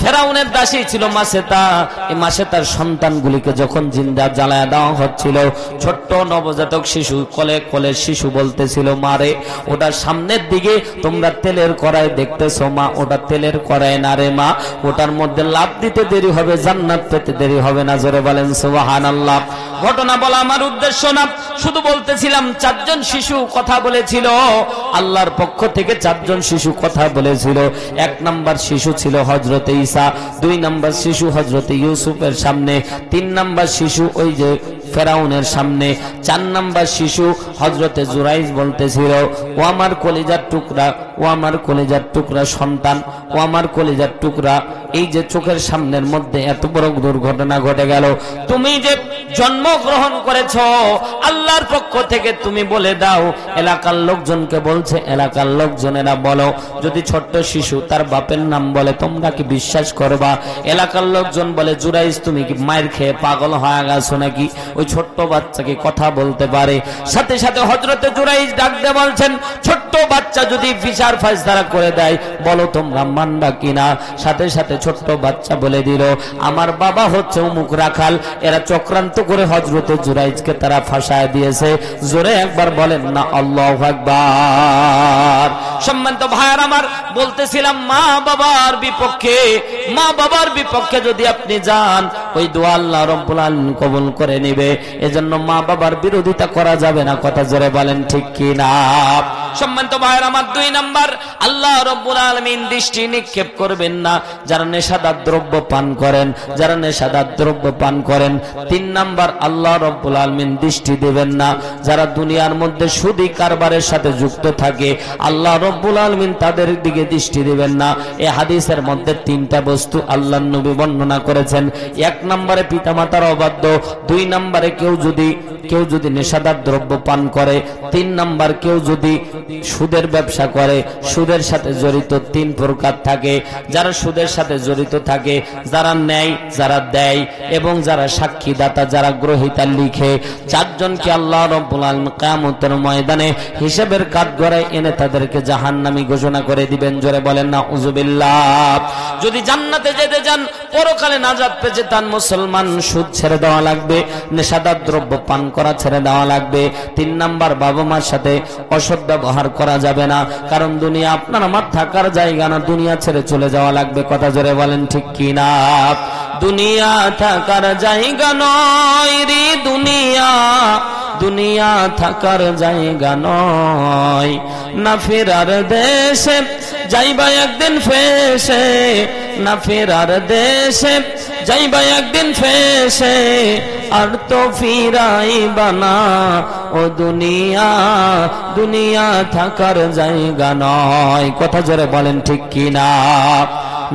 [SPEAKER 1] ফেরাউনের দাসী ছিল মাসেতা, এই মাসেতার সন্তানগুলিকে যখন জিন্দা জ্বালায় দেওয়া হচ্ছিল, ছোট্ট নবজাতক শিশু, কোলে কোলে শিশু বলতেছিল, মারে ওটা সামনের দিকে তোমরা তেলের কড়াই দেখতেছো মা, ওটা তেলের কড়াই না রে মা, ওটার মধ্যে লাভ দিতে দেরি হবে, জান্নাত পেতে দেরি হবে না। জোরে বলেন সুবহানাল্লাহ। ঘটনা বলা আমার উদ্দেশ্য না, শুধু বলতেছিলাম চারজন শিশু কথা বলেছিল, আল্লাহর পক্ষ থেকে চারজন শিশু কথা বলেছিল। এক নাম্বার শিশু ছিল হযরতে ঈসা, দুই নাম্বার শিশু হযরতে ইউসুফের সামনে, তিন নাম্বার শিশু ওই যে ফেরাউনের সামনে, চার নাম্বার শিশু হযরতে জুরাইজ বলতেছিল, ও আমার কলিজার টুকরা, ও আমার কলিজার টুকরা সন্তান, ও আমার কলিজার টুকরা, এই যে চোখের সামনের মধ্যে এত বড় দুর্ঘটনা ঘটে গেল, তুমি যে জন্মগ্রহণ করেছো আল্লাহর পক্ষ থেকে, তুমি বলে দাও। এলাকার লোকজনকে বলছে, এলাকার লোকজনেরা বলো, যদি ছোট্ট শিশু তার বাপের নাম বলে তোমরা কি বিশ্বাস করবা? এলাকার লোকজন বলে, জুরাইজ তুমি কি মায়ের খেয়ে পাগল হয়ে গেছো নাকি? ওই ছোট্ট বাচ্চাকে কথা বলতে পারে। সাথে সাথে হযরতে জুরাইজ ডাক দিয়ে বলছেন, ছোট্ট বাচ্চা যদি বিচার ফায়সালা করে দেয় বলো তোমরা মানবা কিনা? সাথে সাথে ছোট্ট বাচ্চা বলে দিল, আমার বাবা হচ্ছে অমুক রাখাল, এরা চক্রান্ত করে হযরতে জুরাইজকে তারা ফাঁসায় দিয়েছে। জোরে একবার বলেন না আল্লাহু আকবার। সম্মানিত ভাইয়ার আমার, বলতেছিলাম মা বাবার বিপক্ষে যদি আপনি যান, ওই দোয়া আল্লাহ রাব্বুল আলামিন কবুল করে নেবে। এজন্য মা বাবার বিরোধিতা করা যাবে না। কথা জোরে বলেন ঠিক কি না? সম্মানিত ভাইয়ের আমার, দুই নাম্বার, আল্লাহ রাব্বুল আলামিন দৃষ্টি নিক্ষেপ করবেন না যারা নেশাদার দ্রব্য পান করেন, যারা নেশাদার দ্রব্য পান করেন। তিন নাম্বার, আল্লাহ রাব্বুল আলামিন দৃষ্টি দেবেন না যারা দুনিয়ার মধ্যে সুদী কারবারের সাথে যুক্ত থাকে, আল্লাহ রাব্বুল আলামিন তাদের দিকে দৃষ্টি দিবেন না। এই হাদিসের মধ্যে তিনটা বস্তু আল্লাহর নবী বর্ণনা করেছেন। এক নম্বরে পিতামাতার অবাধ্য, দুই নম্বরে কেউ যদি নেশাদার দ্রব্য পান করে, তিন নাম্বার কেউ যদি সুদের ব্যবসা করে, সুদের সাথে জড়িত তিন প্রকার থাকে। যারা সুদের সাথে জড়িত থাকে, যারা নেয়, যারা দেয় এবং যারা সাক্ষীদাতা, যারা গ্রহীতা লিখে, চারজনকে আল্লাহ রাব্বুল আলামিন কিয়ামতের ময়দানে হিসাবের কাঠগড়ায় এনে তাদেরকে জাহান্নামী ঘোষণা করে দিবেন। জোরে বলেন নাউযুবিল্লাহ। যদি জান্নাতে যেতে চান, পরকালে নাজাত পেতে চান, মুসলমান সুদ ছেড়ে দেওয়া লাগবে, নেশাদার দ্রব্য পান করা ছেড়ে দেওয়া লাগবে। তিন নাম্বার, বাবা মার সাথে অসৎ ব্যবহার করা যাবে না, কারণ দুনিয়া আপনার আমার থাকার জায়গা না, দুনিয়া ছেড়ে চলে যাওয়া লাগবে। কথা জোরে বলেন ঠিক কি না? দুনিয়া থাকার জায়গা নয় রে, দুনিয়া থাকার জায়গা নয়, না ফেরার দেশে যাইবা একদিন ফেসে, না ফেরার দেশে যাইবা একদিন ফেসে, আর তো ফিরাইবা না ও দুনিয়া থাকার জায়গা নয়। কথা জোরে বলেন ঠিক কি না?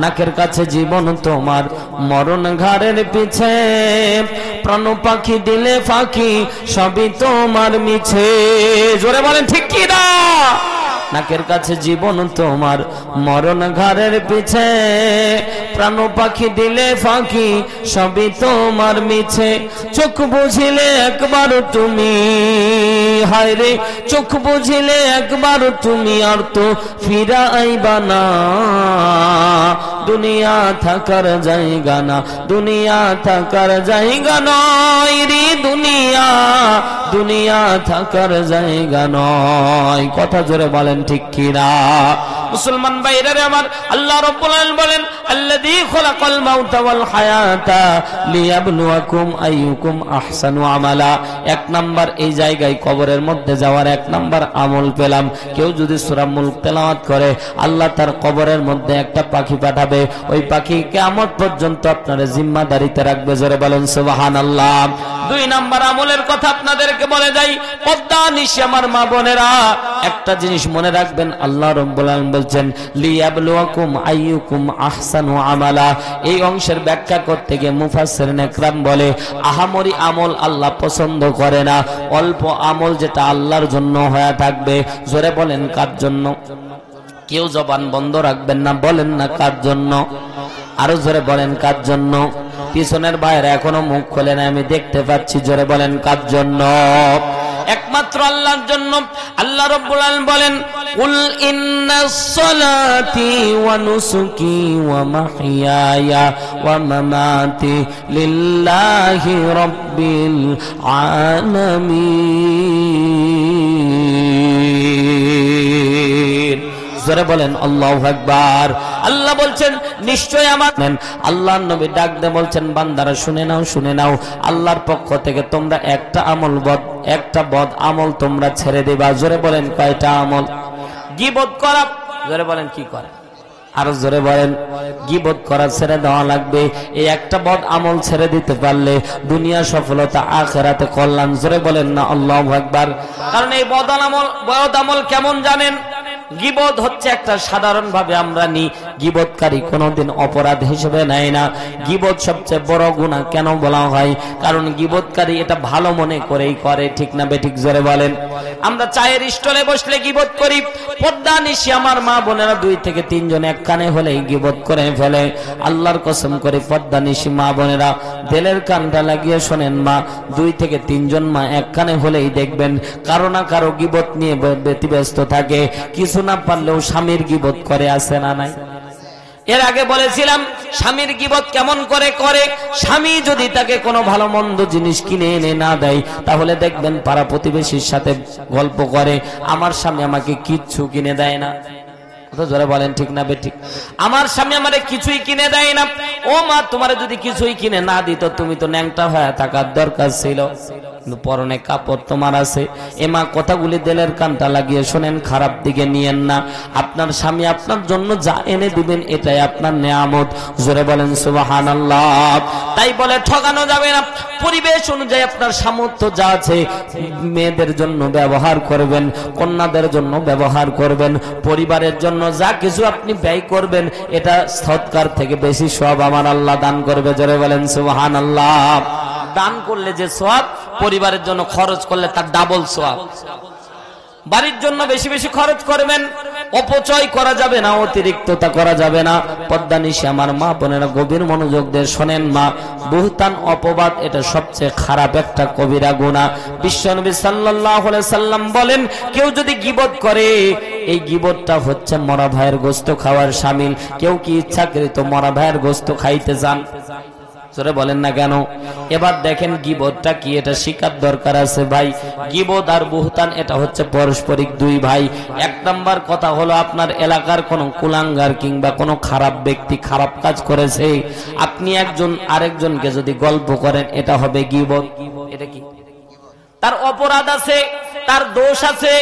[SPEAKER 1] নাকের কাছে জীবন তোমার, মরণ ঘাড়ের পিছে, প্রাণ পাখি দিলে ফাঁকি, সবই তোমার মিছে। জোরে বলেন ঠিক কি না? নাকের কাছে জীবন তোমার, মরণ ঘাড়ের পিছে, প্রাণ পাখি দিলে ফাঁকি, সবই তোমার মিছে। চোখ বুঝিলে একবার তুমি, হায় রে চোখ বুঝিলে একবার তুমি, আর তো ফিরা আইবা না। দুনিয়া থাকার জায়গা না, দুনিয়া থাকার জায়গা নয় রে দুনিয়া, দুনিয়া থাকার জায়গা নয়। কথা জোরে বলেন ঠিক কিনা? মুসলমান ভাইরা আমার, আল্লাহ রাব্বুল আলামিন বলেন আল্লাযী খালাকাল মাউতা ওয়াল হায়াতা লিয়াবলুয়াকুম আইয়ুকুম আহসানু আমালা। এক নাম্বার এই জায়গায় কবরের মধ্যে যাওয়ার এক নাম্বার আমল পেলাম। কেউ যদি সূরা মুলক তেলাওয়াত করে, আল্লাহ তার কবরের মধ্যে একটা পাখি পাঠাবে, ওই পাখি কিয়ামত পর্যন্ত আপনার জিম্মাদারিতে রাখবে। জোরে বলেন সুবহানাল্লাহ। দুই নাম্বার আমলের কথা আপনাদেরকে বলে যাই, পর্দা নিশি আমার মা বোনেরা, একটা জিনিস মনে রাখবেন, আল্লাহ রাব্বুল আলামিন বলছেন লিয়াবলুয়াকুম আইয়ুকুম আহসানু আমালা। এই অংশের ব্যাখ্যা করতে গিয়ে মুফাসসিরিন একরাম বলে, আহামরি আমল আল্লাহ পছন্দ করে না, অল্প আমল যেটা আল্লাহর জন্য হয়ে থাকবে। জোরে বলেন কার জন্য? কেউ জবান বন্ধ রাখবেন না, বলেন না কার জন্য? আরো জোরে বলেন কার জন্য? পিছনের বাইরে এখনো মুখ খোলে না, আমি দেখতে পাচ্ছি। জোরে বলেন কার জন্য? একমাত্র আল্লাহর জন্য। আল্লাহ রাব্বুল আলামিন বলেন কুল ইন্নাস সালাতি ওয়া নুসুকি ওয়া মাহইয়ায়া ওয়া মামাতি লিল্লাহি রাব্বিল আলামিন। জোরে বলেন আল্লাহু আকবার। আল্লাহ বলছেন নিশ্চয় আমার, আল্লাহর নবী ডাক দিয়ে বলছেন বান্দারা শুনে নাও, শুনে নাও, আল্লাহর পক্ষ থেকে তোমরা একটা বদ আমল তোমরা ছেড়ে দেবা। জোরে বলেন কয়টা আমল? গীবত করা। জোরে বলেন কি করে? আরো জোরে বলেন। গীবত করা ছেড়ে দেওয়া লাগবে। এই একটা বদ আমল ছেড়ে দিতে পারলে দুনিয়া সফলতা, আখিরাতে কল্যাণ। জোরে বলেন না আল্লাহু আকবার। কারণ এই বদ আমল কেমন জানেন? গীবত হচ্ছে একটা সাধারণ ভাবে আমরা নিই, গীবতকারী কোনোদিন অপরাধ হিসেবে নেয় না। গীবত সবচেয়ে বড় গুনাহ কেন বলা হয়? কারণ গীবতকারী এটা ভালো মনে করেই করে, ঠিক না বেঠিক? জোরে বলেন। আমরা চায়ের স্টলে বসলে গীবত করি, পর্দা নিশি আমার মা বোনেরা 2 থেকে 3 জন এক কানে হলেই গীবত করে ফেলে। আল্লাহর কসম করে পর্দা নিশি মা বোনেরা দিলের কানটা লাগিয়ে শোনেন, মা 2 থেকে 3 জন মা এক কানে হলেই দেখবেন কারো না কারো গীবত নিয়ে ব্যতিব্যস্ত থাকে। কিছু না পারলেও স্বামীর গীবত করে, আছে না নাই? এর আগে বলেছিলাম স্বামীর গীবত কেমন করে করে। স্বামী যদি তাকে কোনো ভালো মন্দ জিনিস কিনে এনে না দেয়, তাহলে দেখবেন পাড়া প্রতিবেশীর সাথে গল্প করে, আমার স্বামী আমাকে কিচ্ছু কিনে দেয় না। জোরে বলেন ঠিক না বেঠিক? আমার স্বামী আমারে কিছুই কিনে দেয় না। ও মা, তোমারে যদি কিছুই কিনে না দিত, তুমি তো ন্যাংটা হয়ে থাকার দরকার ছিল, কিন্তু পরনে কাপড় তোমার আছে। এ মা, কথাগুলি দিলের কানটা লাগিয়ে শোনেন, খারাপ দিকে নিয়েন না। আপনার স্বামী আপনার জন্য যা এনে দিবেন এটাই আপনার নেয়ামত। জোরে বলেন সুবহানাল্লাহ। তাই বলে ঠকানো যাবে না। পরিবেশ অনুযায়ী আপনার সামর্থ্য যা আছে মেয়েদের জন্য ব্যবহার করবেন, কন্যাদের জন্য ব্যবহার করবেন, পরিবারের জন্য যা কিছু আপনি ব্যয় করবেন, এটা সৎকার থেকে বেশি সওয়াব আমার আল্লাহ দান করবে। জোরে বলেন সুবহানাল্লাহ। দান করলে যে সওয়াব, পরিবারের জন্য খরচ করলে তার ডাবল সওয়াব। বাড়ির জন্য বেশি বেশি খরচ করবেন, অপচয় করা যাবে না, অতিরিক্ততা করা যাবে না। পর্দা নিশি আমার মা বোনেরা গভীর মনোযোগ দিয়ে শোনেন মা, বুহতান অপবাদ এটা সবচেয়ে খারাপ একটা কবিরা গুনাহ। বিশ্বনবী সাল্লাল্লাহু আলাইহি সাল্লাম বলেন, কেউ যদি গীবত করে, এই গীবতটা হচ্ছে মরা ভাইয়ের গোশত খাওয়ার শামিল। কেউ কি ইচ্ছাকৃত মরা ভাইয়ের গোশত খাইতে চান? জোরে বলেন না কেন? এবার দেখেন গীবতটা কি, এটা শিকার দরকার আছে ভাই। গীবত আর বুহতান এটা হচ্ছে পারস্পরিক 2 ভাই। এক নাম্বার কথা হলো, আপনার এলাকার কোন কুলাঙ্গার কিংবা কোন খারাপ ব্যক্তি খারাপ কাজ করেছে, আপনি একজন আরেকজনকে যদি গল্প করেন, এটা হবে গীবত। এটা কি? তার অপরাধ আছে, তার দোষ আছে,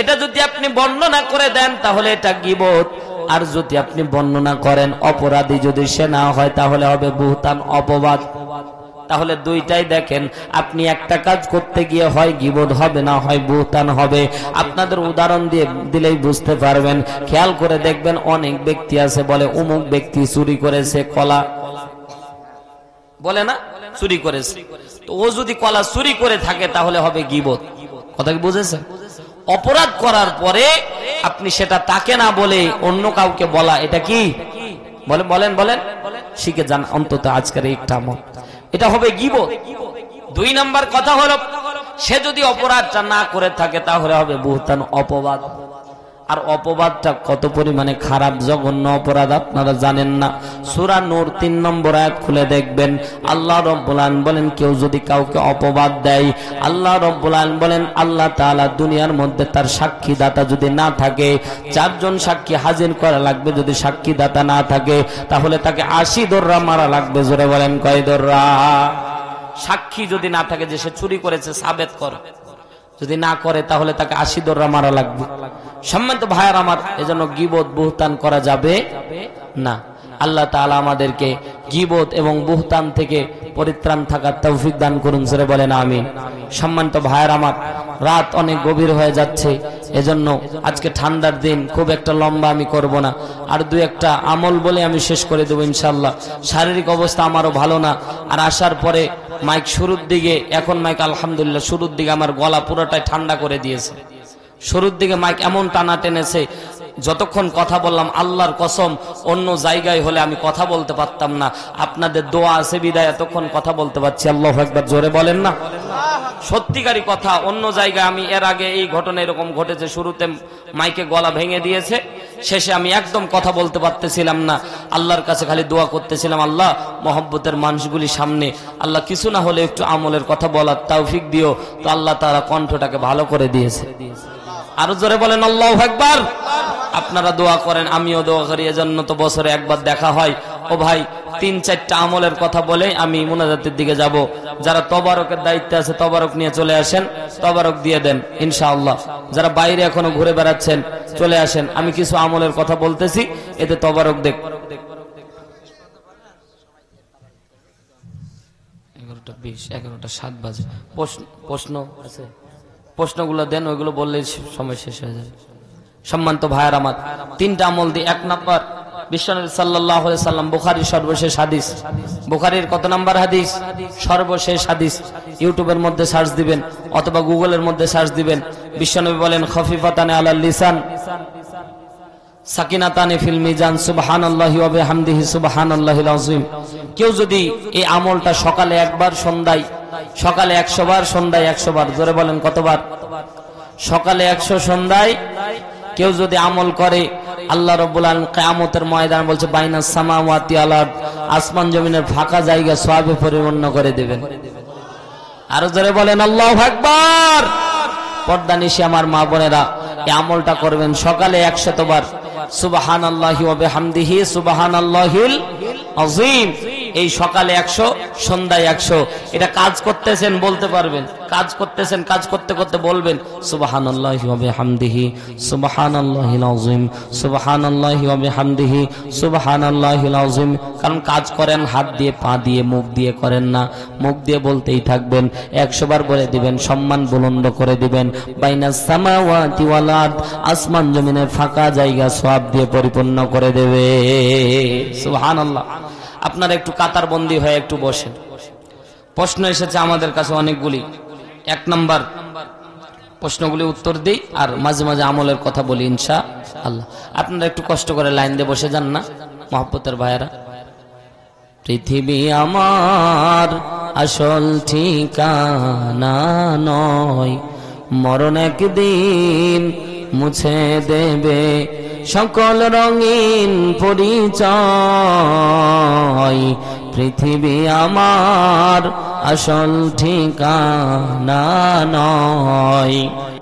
[SPEAKER 1] এটা যদি আপনি বর্ণনা করে দেন তাহলে এটা গীবত। আর যদি আপনি বর্ণনা করেন, অপরাধী যদি সে না হয়, তাহলে হবে বুহতান অপবাদ। তাহলে দুইটাই দেখেন, আপনি একটা কাজ করতে গিয়ে হয় গীবত হবে, না হয় বুহতান হবে। আপনাদের উদাহরণ দিয়ে দিলেই বুঝতে পারবেন। খেয়াল করে দেখবেন, অনেক ব্যক্তি আছে বলে অমুক ব্যক্তি চুরি করেছে কলা, বলে না চুরি করেছে। তো ও যদি কলা চুরি করে থাকে তাহলে হবে গীবত। কথা কি বুঝেছেন? অপরাধ করার পরে আপনি সেটা তাকে না বলে অন্য কাউকে বলা, এটা কি বলেন বলেন বলেন, শিখে যান অন্তত আজকের একটা আমল, এটা হবে গীবত। 2 নাম্বার কথা হলো, সে যদি অপরাধটা না করে থাকে তাহলে হবে বুহতান, অপবাদ। আর অপবাদটা কত পরিমাণে খারাপ, জঘন্য অপরাধ আপনারা জানেন না। সূরা নূর 3 নম্বর আয়াত খুলে দেখবেন, আল্লাহ রাব্বুল আলামিন বলেন, কেউ যদি কাউকে অপবাদ দেয়, আল্লাহ রাব্বুল আলামিন বলেন, আল্লাহ তাআলা দুনিয়ার মধ্যে তার সাক্ষীদাতা যদি না থাকে, 4 জন সাক্ষী হাজির করা লাগবে। যদি সাক্ষীদাতা না থাকে তাহলে তাকে 80 দররা মারা লাগবে। জোরে বলেন কয় দররা? সাক্ষী যদি না থাকে, যে সে চুরি করেছে সাবেত করে, যদি না করে তাহলে তাকে 80 দররা মারা লাগবে। সম্মানিত ভাইয়ার আমার, এজন্য গীবত বুহতান করা যাবে না। আল্লাহ তাআলা আমাদেরকে গীবত এবং বুহতান থেকে পরিত্রাণ থাকার তৌফিক দান করুন। জোরে বলেন আমিন। সম্মানিত ভাইয়ার আমার, রাত অনেক গভীর হয়ে যাচ্ছে, এজন্য আজকে ঠান্ডার দিন, খুব একটা লম্বা আমি করব না, আর 2-1টা আমল বলে আমি শেষ করে দেবো ইনশাআল্লাহ। শারীরিক অবস্থা আমারও ভালো না, আর আসার পরে মাইক শুরুর দিকে, এখন মাইক আলহামদুলিল্লাহ শুরুর দিকে আমার গলা পুরোটাই ঠান্ডা করে দিয়েছে। শুরুর দিকে মাইক এমন টানা টেনেছে, যতক্ষণ কথা বললাম আল্লাহর কসম অন্য জায়গায় হলে আমি কথা বলতে পারতাম না। আপনাদের দোয়া আছে বিদায় এতক্ষণ কথা বলতে পারছি। আল্লাহু আকবার, জোরে বলেন না। সত্যিকারই কথা, অন্য জায়গায় আমি এর আগে এই ঘটনা এরকম ঘটেছে, শুরুতে মাইকে গলা ভেঙে দিয়েছে, শেষে আমি একদম কথা বলতে পারতেছিলাম না। আল্লাহর কাছে খালি দোয়া করতেছিলাম, আল্লাহ মহব্বতের মানুষগুলি সামনে, আল্লাহ কিছু না হলে একটু আমলের কথা বলার তৌফিক দিও। তো আল্লাহ তাআলা কণ্ঠটাকে ভালো করে দিয়েছে। আরো জোরে বলেন আল্লাহু আকবার। আপনারা দোয়া করেন, আমিও দোয়া করি, এজন্য তো বছরে একবার দেখা হয়। ও ভাই, 3-4টা আমলের কথা বলে আমি মুনাজাতের দিকে যাব। যারা তবারকের দায়িত্বে আছে তবারক নিয়ে চলে আসেন, তবারক দিয়ে দেন ইনশাআল্লাহ। যারা বাইরে এখনো ঘুরে বেড়াচ্ছেন চলে আসেন, আমি কিছু আমলের কথা বলতেছি, এতে তবারক দেখ। 11:20, 11:07 বাজে। প্রশ্ন আছে? প্রশ্নগুলো দেন, ওইগুলো বললে সময় শেষ হয়ে যাবে। সম্মানিত ভাইয়ার আমার, 3টা আমল দিয়ে। 1 নাম্বার, বিশ্বনবী সাল্লাল্লাহু আলাইহি সাল্লাম, বুখারীর সর্বশেষ হাদিস। বুখারীর কত নাম্বার হাদিস? সর্বশেষ হাদিস। ইউটিউবের মধ্যে সার্চ দিবেন অথবা গুগলের মধ্যে সার্চ দিবেন। বিশ্বনবী বলেন, খফিফাতানে আলাল লিসান সাকিনাতানে ফিল মিজান, সুবহানাল্লাহি ওয়া বিহামদিহি সুবহানাল্লাহিল আযীম। কেউ যদি এই আমলটা সকালে 1 বার, সন্ধ্যায়, সকালে 100 বার, সন্ধ্যায় 100 বার, জোরে বলেন কতবার? সকালে 100, সন্ধ্যায় কেউ যদি আমল করে, আল্লাহ রাব্বুল আলামিন কিয়ামতের ময়দানে বলছে, বাইনাস সামাওয়াতি ওয়াল আরদ, আসমান জমিনের ফাঁকা জায়গা সওয়াবে পরিপূর্ণ করে দিবেন। আর জোরে বলেন আল্লাহু আকবার। পর্দানিশি আমার মা বোনেরা, এই আমলটা করবেন সকালে 100 বার, সুবহানাল্লাহি ওয়া বিহামদিহি সুবহানাল্লাহিল আযীম। এই সকালে 100, সন্ধ্যায় 100। এটা কাজ করতেছেন বলতে পারবেন, কাজ করতেছেন, কাজ করতে করতে বলবেন, সুবহানাল্লাহি ওয়া বিহামদিহি সুবহানাল্লাহিল আযীম, সুবহানাল্লাহি ওয়া বিহামদিহি সুবহানাল্লাহিল আযীম। কারণ কাজ করেন হাত দিয়ে, পা দিয়ে, মুখ দিয়ে করেন না, মুখ দিয়ে বলতেই থাকবেন। 100 বার বলে দিবেন, সম্মান বুলন্দ করে দিবেন। বাইনাস সামাওয়াতি ওয়াল আরদ, আসমান জমিনের ফাঁকা জায়গা সওয়াব দিয়ে পরিপূর্ণ করে দেবে। সুবহানাল্লাহ। আপনারা একটু কাতারবন্দি হয়ে একটু বসেন। প্রশ্ন এসেছে আমাদের কাছে অনেকগুলি। 1 নাম্বার প্রশ্নগুলি উত্তর দিই, আর মাঝে মাঝে আমলের কথা বলি ইনশাআল্লাহ। আপনারা একটু কষ্ট করে লাইন দিয়ে বসে যান না মহব্বতের ভাইয়েরা। পৃথিবী আমার আসল ঠিকানা নয়, মরণ একদিন মুছে দেবে সকল রঙিন পরিচয়। পৃথিবী আমার আসল ঠিকানা নয়।